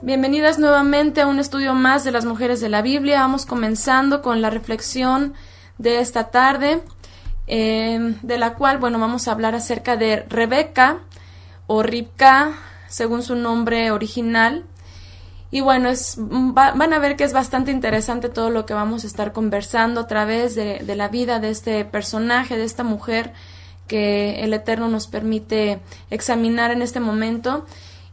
Bienvenidas nuevamente a un estudio más de las mujeres de la Biblia. Vamos comenzando con la reflexión de esta tarde, de la cual, vamos a hablar acerca de Rebeca o Ribka, según su nombre original. Y van a ver que es bastante interesante todo lo que vamos a estar conversando a través de la vida de este personaje, de esta mujer que el Eterno nos permite examinar en este momento.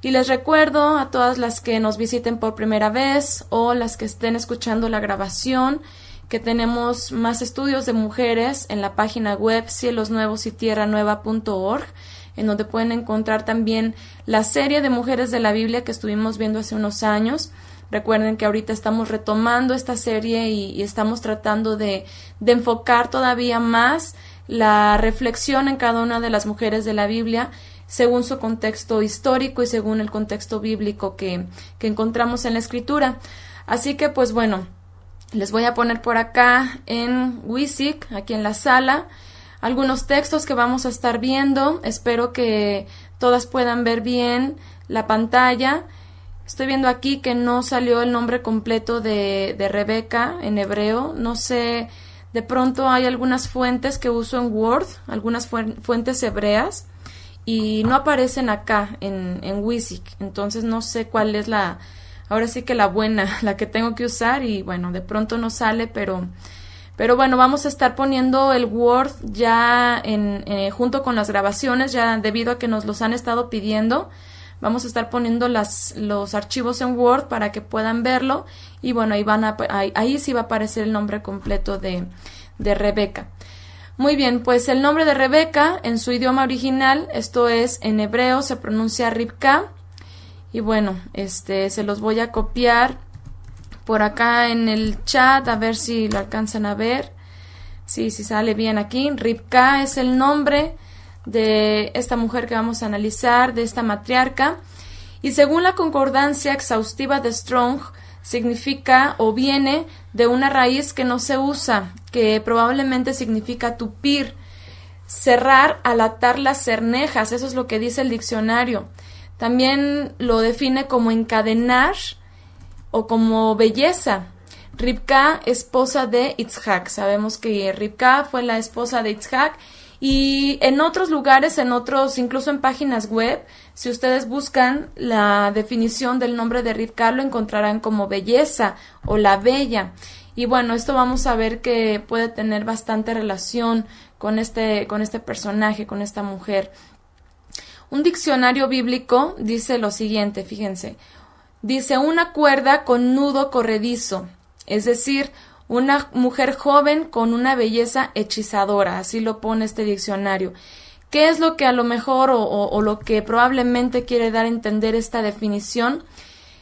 Y les recuerdo a todas las que nos visiten por primera vez o las que estén escuchando la grabación que tenemos más estudios de mujeres en la página web cielosnuevosytierranueva.org, en donde pueden encontrar también la serie de mujeres de la Biblia que estuvimos viendo hace unos años. Recuerden que ahorita estamos retomando esta serie y estamos tratando de enfocar todavía más la reflexión en cada una de las mujeres de la Biblia, según su contexto histórico y según el contexto bíblico que encontramos en la Escritura. Así que, les voy a poner por acá en Wisik, aquí en la sala, algunos textos que vamos a estar viendo. Espero que todas puedan ver bien la pantalla. Estoy viendo aquí que no salió el nombre completo de Rebeca en hebreo. No sé, de pronto hay algunas fuentes que uso en Word, algunas fuentes hebreas, y no aparecen acá en Wisik. Entonces no sé cuál es ahora sí que la buena, la que tengo que usar, y de pronto no sale, pero vamos a estar poniendo el Word ya junto con las grabaciones, ya debido a que nos los han estado pidiendo. Vamos a estar poniendo los archivos en Word para que puedan verlo, y ahí sí va a aparecer el nombre completo de Rebeca. Muy bien, pues el nombre de Rebeca en su idioma original, esto es en hebreo, se pronuncia Ribka, y se los voy a copiar por acá en el chat, a ver si lo alcanzan a ver. Sí, sale bien aquí. Ribka es el nombre de esta mujer que vamos a analizar, de esta matriarca, y según la concordancia exhaustiva de Strong, significa o viene de una raíz que no se usa, que probablemente significa tupir, cerrar al atar las cernejas. Eso es lo que dice el diccionario. También lo define como encadenar o como belleza. Ribka, esposa de Itzhak. Sabemos que Ribka fue la esposa de Itzhak. Y en otros lugares, incluso en páginas web, si ustedes buscan la definición del nombre de Ribka, lo encontrarán como belleza o la bella. Y esto vamos a ver que puede tener bastante relación con este personaje, con esta mujer. Un diccionario bíblico dice lo siguiente, fíjense. Dice una cuerda con nudo corredizo, es decir, una mujer joven con una belleza hechizadora, así lo pone este diccionario. ¿Qué es lo que a lo mejor o lo que probablemente quiere dar a entender esta definición?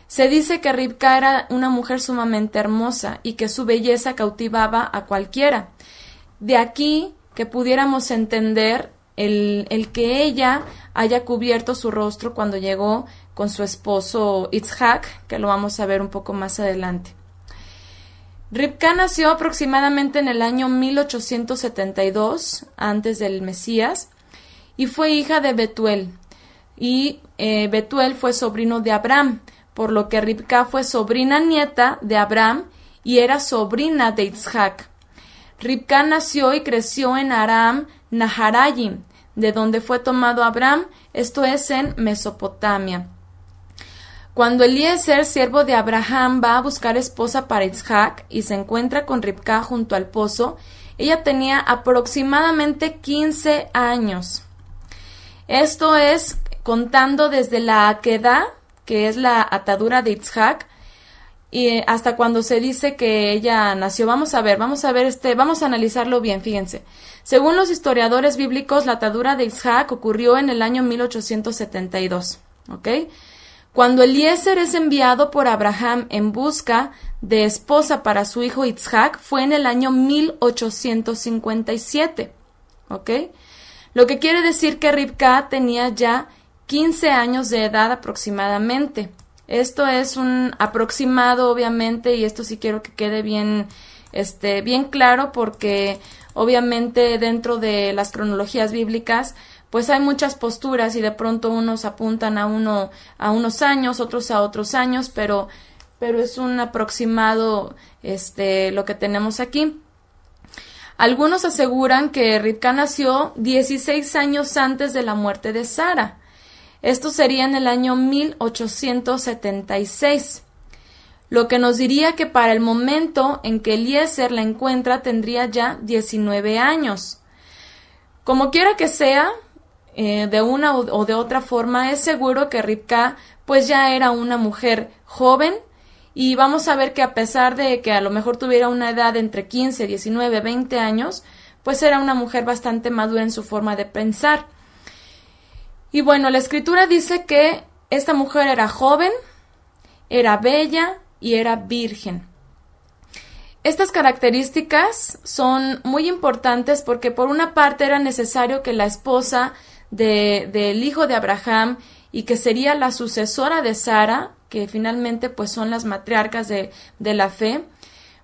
Se dice que Ribka era una mujer sumamente hermosa y que su belleza cautivaba a cualquiera. De aquí que pudiéramos entender el que ella haya cubierto su rostro cuando llegó con su esposo Itzhak, que lo vamos a ver un poco más adelante. Ribka nació aproximadamente en el año 1872, antes del Mesías, y fue hija de Betuel. Y Betuel fue sobrino de Abraham, por lo que Ribka fue sobrina nieta de Abraham y era sobrina de Itzhak. Ribka nació y creció en Aram Naharayim, de donde fue tomado Abraham, esto es en Mesopotamia. Cuando Eliezer, siervo de Abraham, va a buscar esposa para Itzhak y se encuentra con Ribka junto al pozo, ella tenía aproximadamente 15 años. Esto es contando desde la Akedah, que es la atadura de Itzhak, y hasta cuando se dice que ella nació. Vamos a analizarlo bien, fíjense. Según los historiadores bíblicos, la atadura de Itzhak ocurrió en el año 1872, ¿ok? Cuando Eliezer es enviado por Abraham en busca de esposa para su hijo Itzhak, fue en el año 1857, ¿ok? Lo que quiere decir que Ribka tenía ya 15 años de edad aproximadamente. Esto es un aproximado, obviamente, y esto sí quiero que quede bien claro, porque obviamente dentro de las cronologías bíblicas pues hay muchas posturas y de pronto unos apuntan a unos años, otros a otros años, pero es un aproximado lo que tenemos aquí. Algunos aseguran que Ribka nació 16 años antes de la muerte de Sara. Esto sería en el año 1876. Lo que nos diría que para el momento en que Eliezer la encuentra tendría ya 19 años. Como quiera que sea, de una o de otra forma, es seguro que Ribka pues ya era una mujer joven, y vamos a ver que a pesar de que a lo mejor tuviera una edad entre 15, 19, 20 años, pues era una mujer bastante madura en su forma de pensar. Y bueno, la escritura dice que esta mujer era joven, era bella y era virgen. Estas características son muy importantes porque por una parte era necesario que la esposa del hijo de Abraham y que sería la sucesora de Sara, que finalmente pues son las matriarcas de la fe,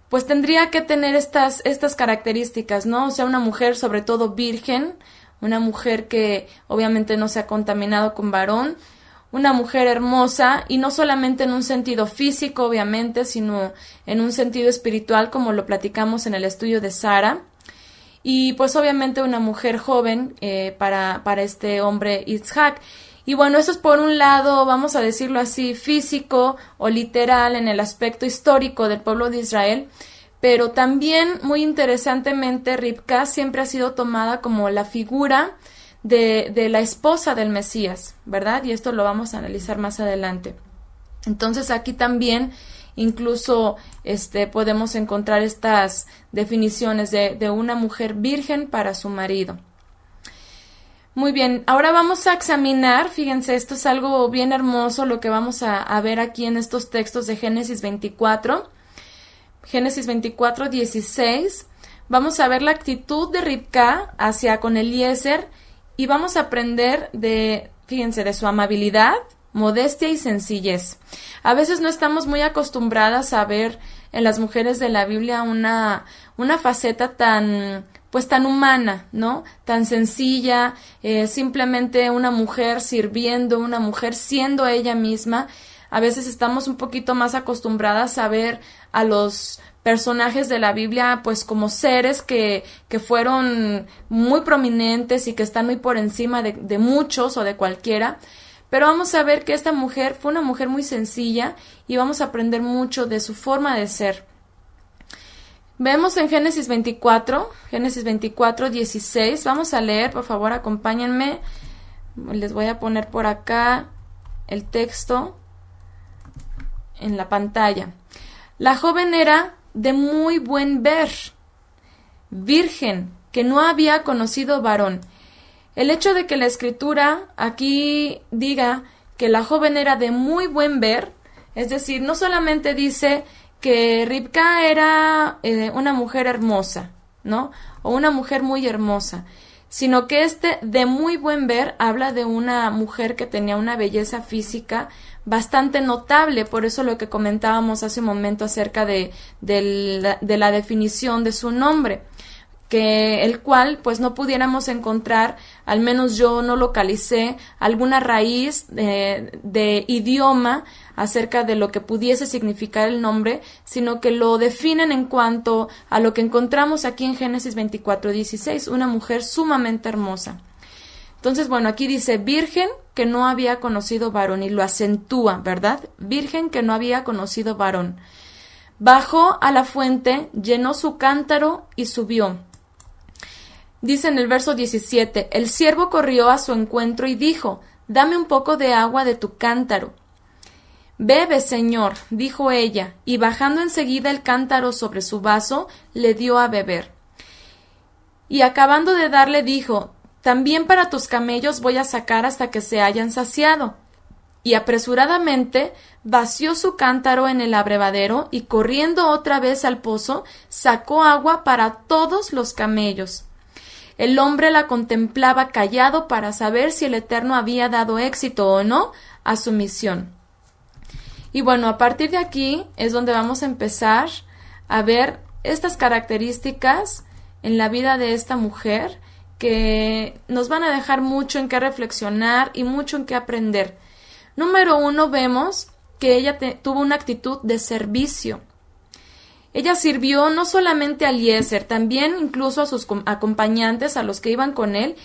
pues tendría que tener estas características, ¿no? O sea, una mujer sobre todo virgen, una mujer que obviamente no se ha contaminado con varón, una mujer hermosa, y no solamente en un sentido físico, obviamente, sino en un sentido espiritual, como lo platicamos en el estudio de Sara, y pues obviamente una mujer joven para este hombre Isaac. Y bueno, eso es por un lado, vamos a decirlo así, físico o literal en el aspecto histórico del pueblo de Israel, pero también muy interesantemente Ribka siempre ha sido tomada como la figura de la esposa del Mesías, ¿verdad? Y esto lo vamos a analizar más adelante. Entonces aquí también incluso podemos encontrar estas definiciones de una mujer virgen para su marido. Muy bien, ahora vamos a examinar, fíjense, esto es algo bien hermoso lo que vamos a ver aquí en estos textos de Génesis 24. Génesis 24, 16. Vamos a ver la actitud de Ribka hacia con Eliezer y vamos a aprender fíjense, de su amabilidad, modestia y sencillez. A veces no estamos muy acostumbradas a ver en las mujeres de la Biblia una faceta tan humana, ¿no? Tan sencilla, simplemente una mujer sirviendo, una mujer siendo ella misma. A veces estamos un poquito más acostumbradas a ver a los personajes de la Biblia pues como seres que fueron muy prominentes y que están muy por encima de muchos o de cualquiera. Pero vamos a ver que esta mujer fue una mujer muy sencilla y vamos a aprender mucho de su forma de ser. Vemos en Génesis 24, 16, vamos a leer, por favor, acompáñenme, les voy a poner por acá el texto en la pantalla. La joven era de muy buen ver, virgen, que no había conocido varón. El hecho de que la escritura aquí diga que la joven era de muy buen ver, es decir, no solamente dice que Ribka era una mujer hermosa, ¿no? O una mujer muy hermosa, sino que de muy buen ver habla de una mujer que tenía una belleza física bastante notable. Por eso lo que comentábamos hace un momento acerca de la definición de su nombre, que el cual pues no pudiéramos encontrar, al menos yo no localicé alguna raíz de idioma acerca de lo que pudiese significar el nombre, sino que lo definen en cuanto a lo que encontramos aquí en Génesis 24, 16, una mujer sumamente hermosa. Entonces, bueno, aquí dice virgen que no había conocido varón, y lo acentúa, ¿verdad? Virgen que no había conocido varón. Bajó a la fuente, llenó su cántaro y subió. Dice en el verso 17, el siervo corrió a su encuentro y dijo, dame un poco de agua de tu cántaro. Bebe, señor, dijo ella, y bajando enseguida el cántaro sobre su vaso, le dio a beber. Y acabando de darle dijo, también para tus camellos voy a sacar hasta que se hayan saciado. Y apresuradamente vació su cántaro en el abrevadero y corriendo otra vez al pozo, sacó agua para todos los camellos. El hombre la contemplaba callado para saber si el Eterno había dado éxito o no a su misión. Y bueno, a partir de aquí es donde vamos a empezar a ver estas características en la vida de esta mujer que nos van a dejar mucho en qué reflexionar y mucho en qué aprender. Número 1, vemos que ella tuvo una actitud de servicio. Ella sirvió no solamente a Eliezer, también incluso a sus acompañantes, a los que iban con él.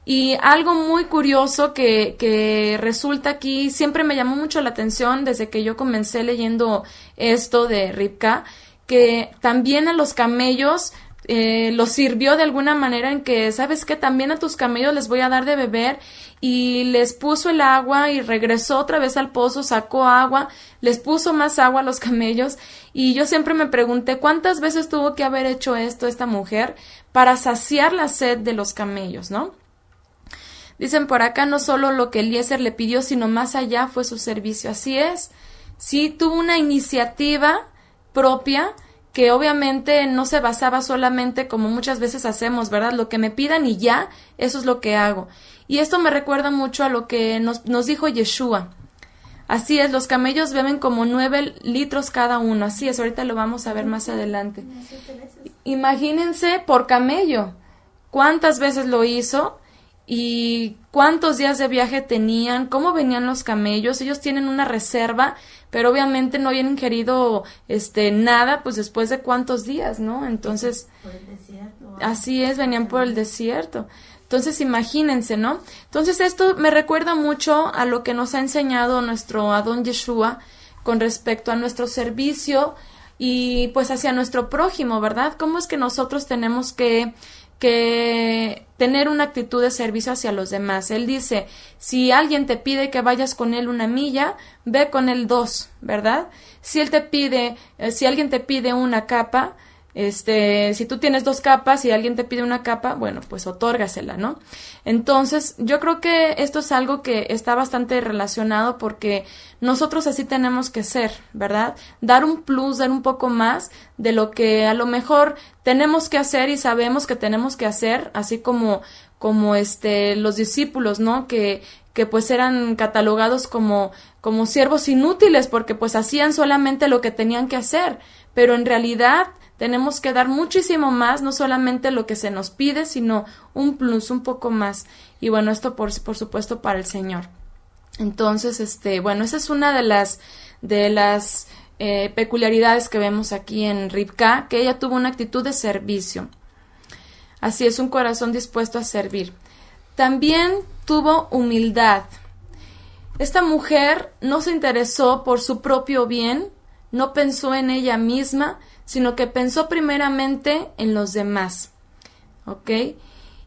Y algo muy curioso que resulta aquí, siempre me llamó mucho la atención desde que yo comencé leyendo esto de Ribka, que también a los camellos los sirvió de alguna manera en que, ¿sabes qué? También a tus camellos les voy a dar de beber, y les puso el agua y regresó otra vez al pozo, sacó agua, les puso más agua a los camellos, y yo siempre me pregunté cuántas veces tuvo que haber hecho esto esta mujer para saciar la sed de los camellos, ¿no? Dicen por acá, no solo lo que Eliezer le pidió, sino más allá fue su servicio. Así es, sí tuvo una iniciativa propia que obviamente no se basaba solamente como muchas veces hacemos, ¿verdad? Lo que me pidan y ya, eso es lo que hago. Y esto me recuerda mucho a lo que nos dijo Yeshua. Así es, los camellos beben como 9 litros cada uno. Así es, ahorita lo vamos a ver más adelante. Imagínense por camello, cuántas veces lo hizo y cuántos días de viaje tenían, cómo venían los camellos. Ellos tienen una reserva, pero obviamente no habían ingerido nada, pues después de cuántos días, ¿no? Entonces, por el desierto, así es, venían por el desierto. Entonces, imagínense, ¿no? Entonces, esto me recuerda mucho a lo que nos ha enseñado nuestro Adón Yeshua con respecto a nuestro servicio y pues hacia nuestro prójimo, ¿verdad? ¿Cómo es que nosotros tenemos que tener una actitud de servicio hacia los demás? Él dice, si alguien te pide que vayas con él 1 milla, ve con él 2, ¿verdad? Si alguien te pide una capa, si tú tienes 2 capas y alguien te pide una capa, bueno, pues otórgasela, ¿no? Entonces, yo creo que esto es algo que está bastante relacionado porque nosotros así tenemos que ser, ¿verdad? Dar un plus, dar un poco más de lo que a lo mejor tenemos que hacer y sabemos que tenemos que hacer, así como los discípulos, ¿no? Que pues eran catalogados como siervos inútiles porque pues hacían solamente lo que tenían que hacer, pero en realidad tenemos que dar muchísimo más, no solamente lo que se nos pide, sino un plus, un poco más. Y bueno, esto por supuesto para el Señor. Entonces, bueno, esa es una de las peculiaridades que vemos aquí en Ribka, que ella tuvo una actitud de servicio. Así es, un corazón dispuesto a servir. También tuvo humildad. Esta mujer no se interesó por su propio bien, no pensó en ella misma, sino que pensó primeramente en los demás, ¿ok?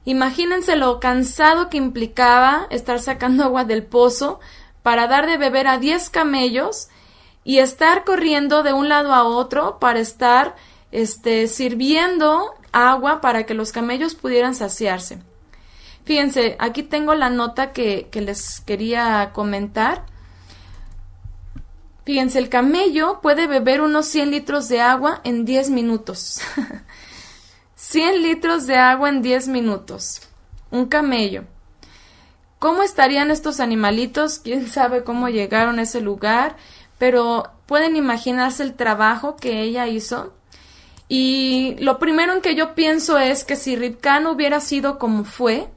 Imagínense lo cansado que implicaba estar sacando agua del pozo para dar de beber a 10 camellos y estar corriendo de un lado a otro para estar sirviendo agua para que los camellos pudieran saciarse. Fíjense, aquí tengo la nota que les quería comentar. Fíjense, el camello puede beber unos 100 litros de agua en 10 minutos. 100 litros de agua en 10 minutos. Un camello. ¿Cómo estarían estos animalitos? ¿Quién sabe cómo llegaron a ese lugar? Pero pueden imaginarse el trabajo que ella hizo. Y lo primero en que yo pienso es que si Ribka no hubiera sido como fue,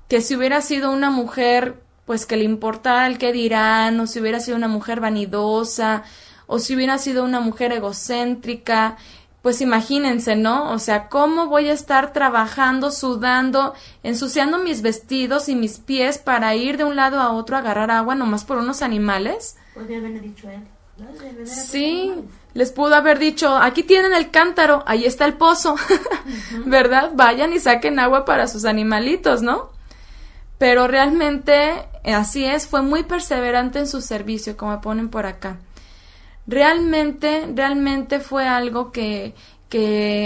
que si hubiera sido una mujer pues que le importara el qué dirán, o si hubiera sido una mujer vanidosa, o si hubiera sido una mujer egocéntrica, pues imagínense, ¿no? O sea, ¿cómo voy a estar trabajando, sudando, ensuciando mis vestidos y mis pies para ir de un lado a otro a agarrar agua nomás por unos animales? Podría haberle dicho él, ¿no? Sí, les pudo haber dicho, aquí tienen el cántaro, ahí está el pozo, ¿verdad? Vayan y saquen agua para sus animalitos, ¿no? Pero realmente, así es, fue muy perseverante en su servicio, como ponen por acá. Realmente fue algo que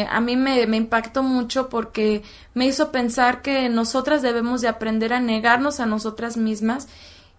a mí me impactó mucho porque me hizo pensar que nosotras debemos de aprender a negarnos a nosotras mismas.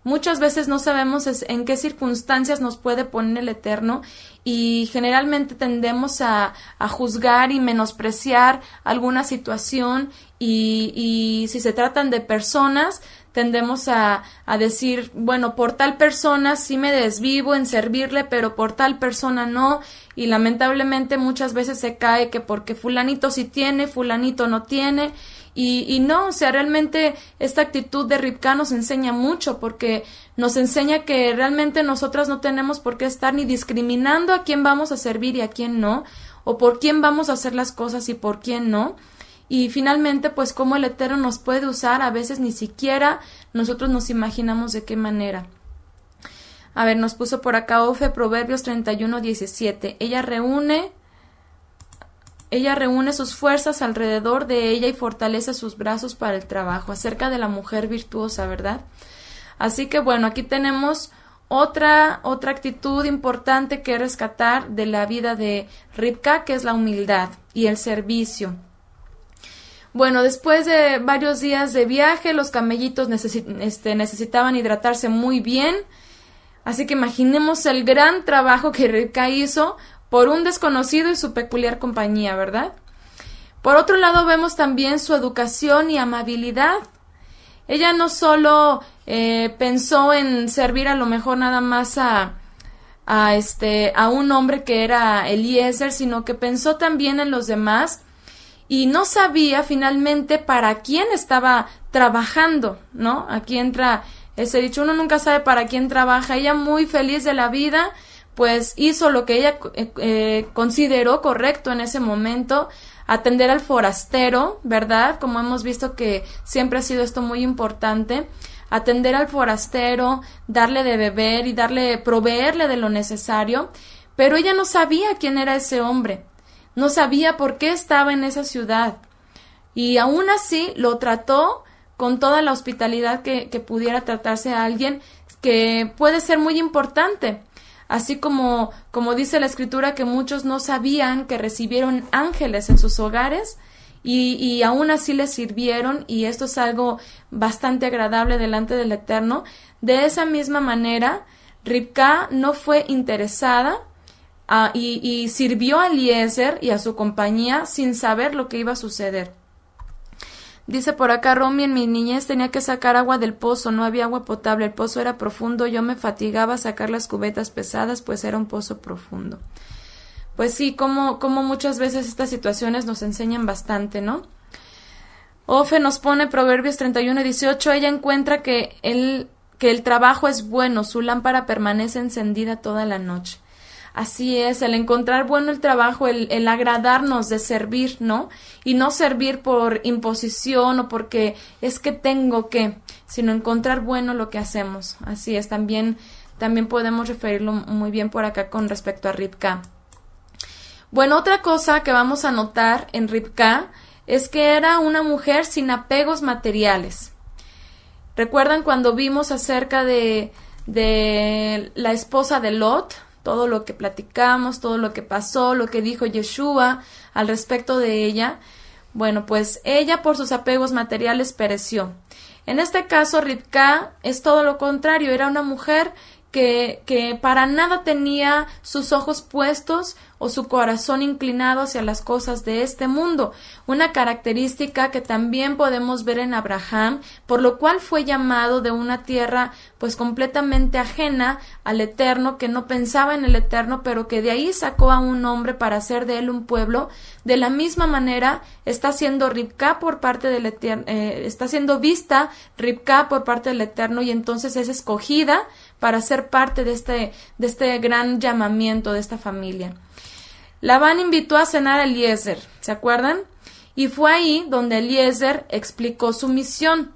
Muchas veces no sabemos en qué circunstancias nos puede poner el Eterno y generalmente tendemos a juzgar y menospreciar alguna situación y si se tratan de personas tendemos a decir, bueno, por tal persona sí me desvivo en servirle, pero por tal persona no, y lamentablemente muchas veces se cae que porque fulanito sí tiene, fulanito no tiene, Y no, o sea, realmente esta actitud de Ribca nos enseña mucho, porque nos enseña que realmente nosotras no tenemos por qué estar ni discriminando a quién vamos a servir y a quién no, o por quién vamos a hacer las cosas y por quién no. Y finalmente, pues cómo el Eterno nos puede usar, a veces ni siquiera nosotros nos imaginamos de qué manera. A ver, nos puso por acá Ofe, Proverbios 31:17. Ella reúne sus fuerzas alrededor de ella y fortalece sus brazos para el trabajo. Acerca de la mujer virtuosa, ¿verdad? Así que bueno, aquí tenemos otra actitud importante que rescatar de la vida de Ribca, que es la humildad y el servicio. Bueno, después de varios días de viaje, los camellitos necesitaban hidratarse muy bien. Así que imaginemos el gran trabajo que Ribca hizo por un desconocido y su peculiar compañía, ¿verdad? Por otro lado, vemos también su educación y amabilidad. Ella no solo pensó en servir a lo mejor nada más a un hombre que era Eliezer, sino que pensó también en los demás y no sabía finalmente para quién estaba trabajando, ¿no? Aquí entra ese dicho, uno nunca sabe para quién trabaja. Ella, muy feliz de la vida, pues hizo lo que ella consideró correcto en ese momento, atender al forastero, ¿verdad? Como hemos visto que siempre ha sido esto muy importante, atender al forastero, darle de beber y proveerle de lo necesario, pero ella no sabía quién era ese hombre, no sabía por qué estaba en esa ciudad, y aún así lo trató con toda la hospitalidad que pudiera tratarse a alguien que puede ser muy importante. Así como dice la Escritura que muchos no sabían que recibieron ángeles en sus hogares y aún así les sirvieron, y esto es algo bastante agradable delante del Eterno. De esa misma manera, Ribca no fue interesada y sirvió a Eliezer y a su compañía sin saber lo que iba a suceder. Dice por acá Romy, en mi niñez tenía que sacar agua del pozo, no había agua potable, el pozo era profundo, yo me fatigaba a sacar las cubetas pesadas, pues era un pozo profundo. Pues sí, como muchas veces estas situaciones nos enseñan bastante, ¿no? Ofe nos pone Proverbios 31:18, ella encuentra que el trabajo es bueno, su lámpara permanece encendida toda la noche. Así es, el encontrar bueno el trabajo, el agradarnos de servir, ¿no? Y no servir por imposición o porque es que tengo que, sino encontrar bueno lo que hacemos. Así es, también podemos referirlo muy bien por acá con respecto a Ribca. Bueno, otra cosa que vamos a notar en Ribca es que era una mujer sin apegos materiales. ¿Recuerdan cuando vimos acerca de la esposa de Lot? Todo lo que platicamos, todo lo que pasó, lo que dijo Yeshua al respecto de ella. Bueno, pues ella por sus apegos materiales pereció. En este caso, Ribca es todo lo contrario, era una mujer que para nada tenía sus ojos puestos o su corazón inclinado hacia las cosas de este mundo, una característica que también podemos ver en Abraham, por lo cual fue llamado de una tierra pues completamente ajena al Eterno, que no pensaba en el Eterno, pero que de ahí sacó a un hombre para hacer de él un pueblo. De la misma manera está siendo Ribca por parte del Eterno, está siendo vista Ribca por parte del Eterno, y entonces es escogida para ser parte de este gran llamamiento de esta familia. Labán invitó a cenar a Eliezer, ¿se acuerdan? Y fue ahí donde Eliezer explicó su misión.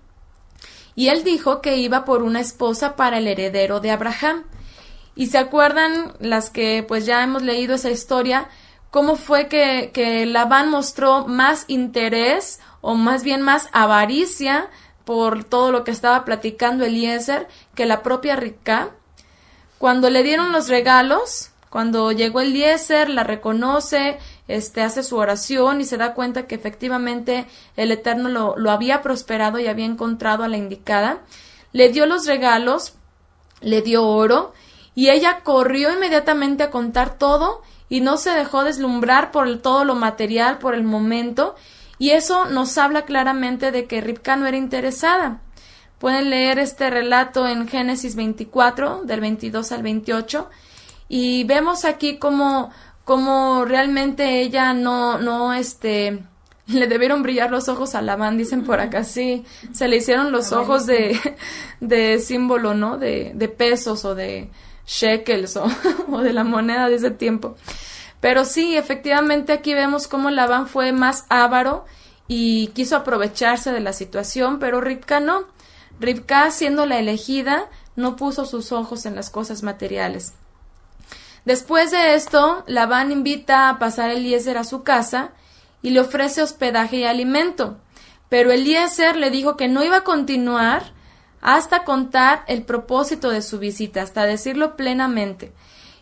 Y él dijo que iba por una esposa para el heredero de Abraham. Y se acuerdan, las que pues ya hemos leído esa historia, cómo fue que Labán mostró más interés, o más bien más avaricia, por todo lo que estaba platicando Eliezer, que la propia Ribca. Cuando le dieron los regalos, cuando llegó Eliezer, la reconoce, hace su oración y se da cuenta que efectivamente el Eterno lo había prosperado y había encontrado a la indicada. Le dio los regalos, le dio oro, y ella corrió inmediatamente a contar todo y no se dejó deslumbrar por todo lo material, por el momento, y eso nos habla claramente de que Ribca no era interesada. Pueden leer este relato en Génesis 24, del 22 al 28, y vemos aquí cómo realmente ella no Le debieron brillar los ojos a Labán, dicen por acá, sí. Se le hicieron los ojos de símbolo, ¿no? De pesos o de shekels o de la moneda de ese tiempo. Pero sí, efectivamente aquí vemos cómo Labán fue más avaro y quiso aprovecharse de la situación, pero Ribca no. Ribca, siendo la elegida, no puso sus ojos en las cosas materiales. Después de esto, Labán invita a pasar a Eliezer a su casa y le ofrece hospedaje y alimento. Pero Eliezer le dijo que no iba a continuar hasta contar el propósito de su visita, hasta decirlo plenamente.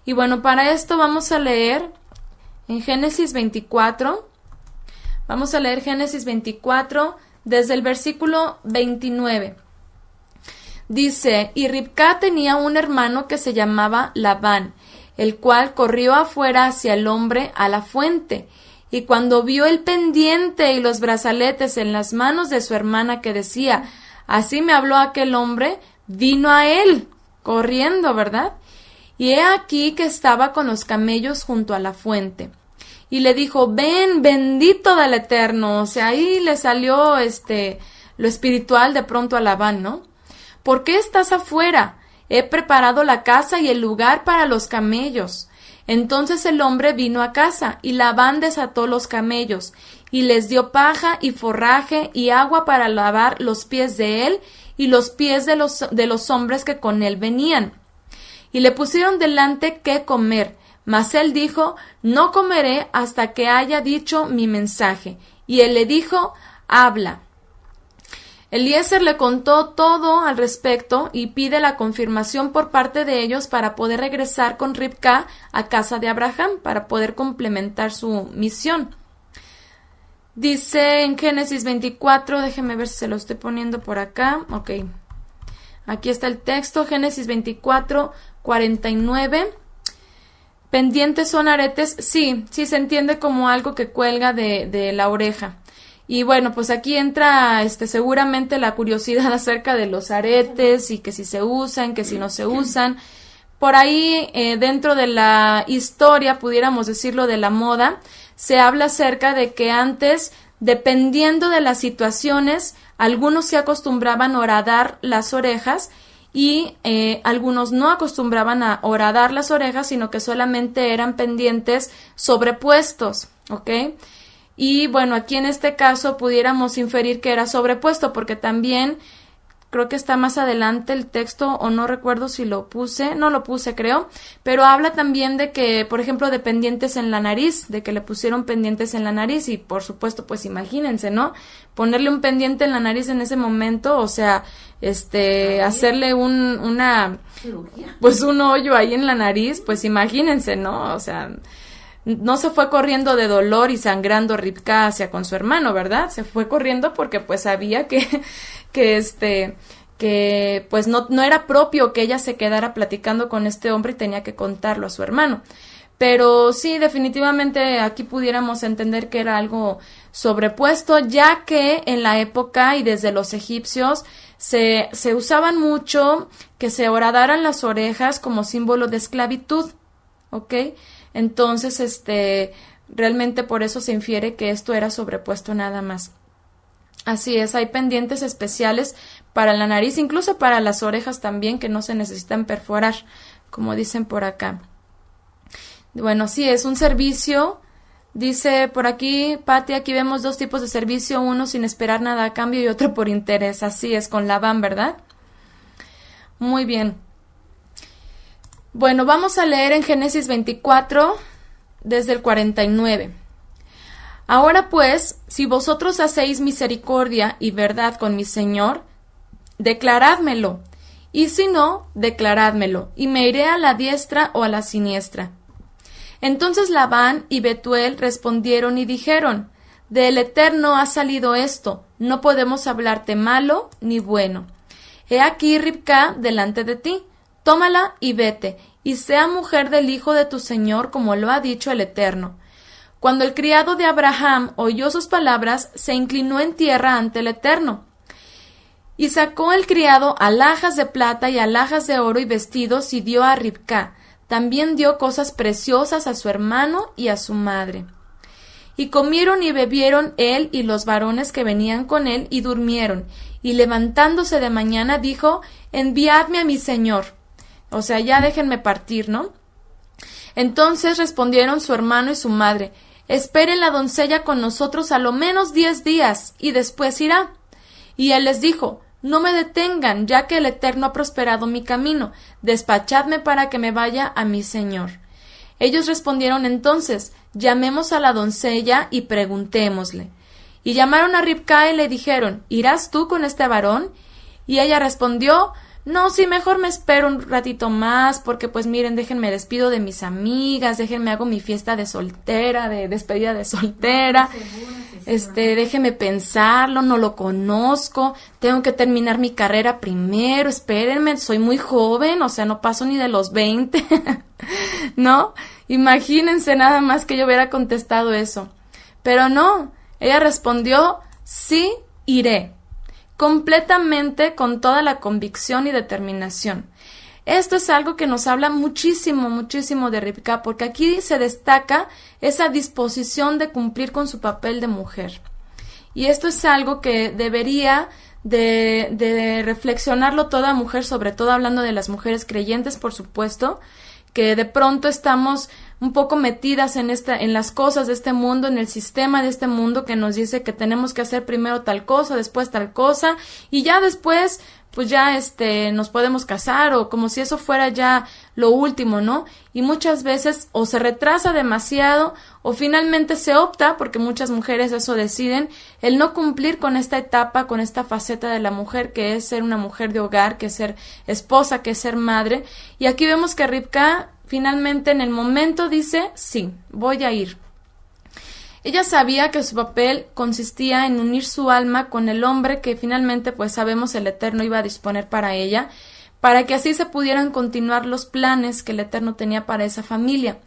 Y bueno, para esto vamos a leer en Génesis 24. Vamos a leer Génesis 24 desde el versículo 29. Dice: y Ribca tenía un hermano que se llamaba Labán, el cual corrió afuera hacia el hombre a la fuente, y cuando vio el pendiente y los brazaletes en las manos de su hermana que decía: así me habló aquel hombre, vino a él, corriendo, ¿verdad? Y he aquí que estaba con los camellos junto a la fuente. Y le dijo: ven, bendito del Eterno. O sea, ahí le salió lo espiritual de pronto a Labán, ¿no? ¿Por qué estás afuera? He preparado la casa y el lugar para los camellos. Entonces el hombre vino a casa, y Labán desató los camellos, y les dio paja y forraje y agua para lavar los pies de él y los pies de los hombres que con él venían. Y le pusieron delante qué comer, mas él dijo: no comeré hasta que haya dicho mi mensaje. Y él le dijo: habla. Eliezer le contó todo al respecto y pide la confirmación por parte de ellos para poder regresar con Ribca a casa de Abraham, para poder complementar su misión. Dice en Génesis 24, déjeme ver si se lo estoy poniendo por acá. Ok, aquí está el texto, Génesis 24, 49. Pendientes son aretes, sí, se entiende como algo que cuelga de la oreja. Y bueno, pues aquí entra seguramente la curiosidad acerca de los aretes y que si se usan, que si no se usan. Por ahí, dentro de la historia, pudiéramos decirlo, de la moda, se habla acerca de que antes, dependiendo de las situaciones, algunos se acostumbraban a horadar las orejas y algunos no acostumbraban a horadar las orejas, sino que solamente eran pendientes sobrepuestos, ¿ok? Y bueno, aquí en este caso pudiéramos inferir que era sobrepuesto, porque también creo que está más adelante el texto, o no recuerdo si lo puse, no lo puse creo, pero habla también de que, por ejemplo, de pendientes en la nariz, de que le pusieron pendientes en la nariz, y por supuesto, pues imagínense, ¿no? Ponerle un pendiente en la nariz en ese momento, o sea, hacerle pues un hoyo ahí en la nariz, pues imagínense, ¿no? O sea, no se fue corriendo de dolor y sangrando Ribca hacia con su hermano, ¿verdad? Se fue corriendo porque pues sabía que pues no era propio que ella se quedara platicando con este hombre y tenía que contarlo a su hermano. Pero sí, definitivamente aquí pudiéramos entender que era algo sobrepuesto, ya que en la época y desde los egipcios se usaban mucho que se horadaran las orejas como símbolo de esclavitud, ¿ok? Entonces, realmente por eso se infiere que esto era sobrepuesto nada más. Así es, hay pendientes especiales para la nariz, incluso para las orejas también, que no se necesitan perforar, como dicen por acá. Bueno, sí, es un servicio, dice por aquí, Pati, aquí vemos dos tipos de servicio, uno sin esperar nada a cambio y otro por interés. Así es, con Labán, ¿verdad? Muy bien. Bueno, vamos a leer en Génesis 24, desde el 49. Ahora pues, si vosotros hacéis misericordia y verdad con mi Señor, declarádmelo, y si no, declarádmelo, y me iré a la diestra o a la siniestra. Entonces Labán y Betuel respondieron y dijeron: del Eterno ha salido esto, no podemos hablarte malo ni bueno. He aquí Ribca delante de ti. Tómala y vete, y sea mujer del hijo de tu señor, como lo ha dicho el Eterno. Cuando el criado de Abraham oyó sus palabras, se inclinó en tierra ante el Eterno. Y sacó el criado alhajas de plata y alhajas de oro y vestidos, y dio a Ribca. También dio cosas preciosas a su hermano y a su madre. Y comieron y bebieron él y los varones que venían con él, y durmieron. Y levantándose de mañana dijo: enviadme a mi señor. O sea, ya déjenme partir, ¿no? Entonces respondieron su hermano y su madre: espere la doncella con nosotros a lo menos 10 días, y después irá. Y él les dijo: no me detengan, ya que el Eterno ha prosperado mi camino. Despachadme para que me vaya a mi señor. Ellos respondieron entonces: llamemos a la doncella y preguntémosle. Y llamaron a Ribca y le dijeron: ¿irás tú con este varón? Y ella respondió: no, sí, mejor me espero un ratito más, porque pues miren, déjenme despido de mis amigas, déjenme hago mi fiesta de soltera, de despedida de soltera, déjenme pensarlo, no lo conozco, tengo que terminar mi carrera primero, espérenme, soy muy joven, o sea, no paso ni de los 20, ¿no? Imagínense nada más que yo hubiera contestado eso. Pero no, ella respondió: sí, iré. Completamente, con toda la convicción y determinación. Esto es algo que nos habla muchísimo, muchísimo de Ribca, porque aquí se destaca esa disposición de cumplir con su papel de mujer. Y esto es algo que debería de reflexionarlo toda mujer, sobre todo hablando de las mujeres creyentes, por supuesto, que de pronto estamos un poco metidas en las cosas de este mundo, en el sistema de este mundo que nos dice que tenemos que hacer primero tal cosa, después tal cosa, y ya después, pues ya nos podemos casar, o como si eso fuera ya lo último, ¿no? Y muchas veces o se retrasa demasiado, o finalmente se opta, porque muchas mujeres eso deciden, el no cumplir con esta etapa, con esta faceta de la mujer, que es ser una mujer de hogar, que es ser esposa, que es ser madre. Y aquí vemos que Ribca finalmente en el momento dice: sí, voy a ir. Ella sabía que su papel consistía en unir su alma con el hombre que finalmente, pues sabemos, el Eterno iba a disponer para ella, para que así se pudieran continuar los planes que el Eterno tenía para esa familia.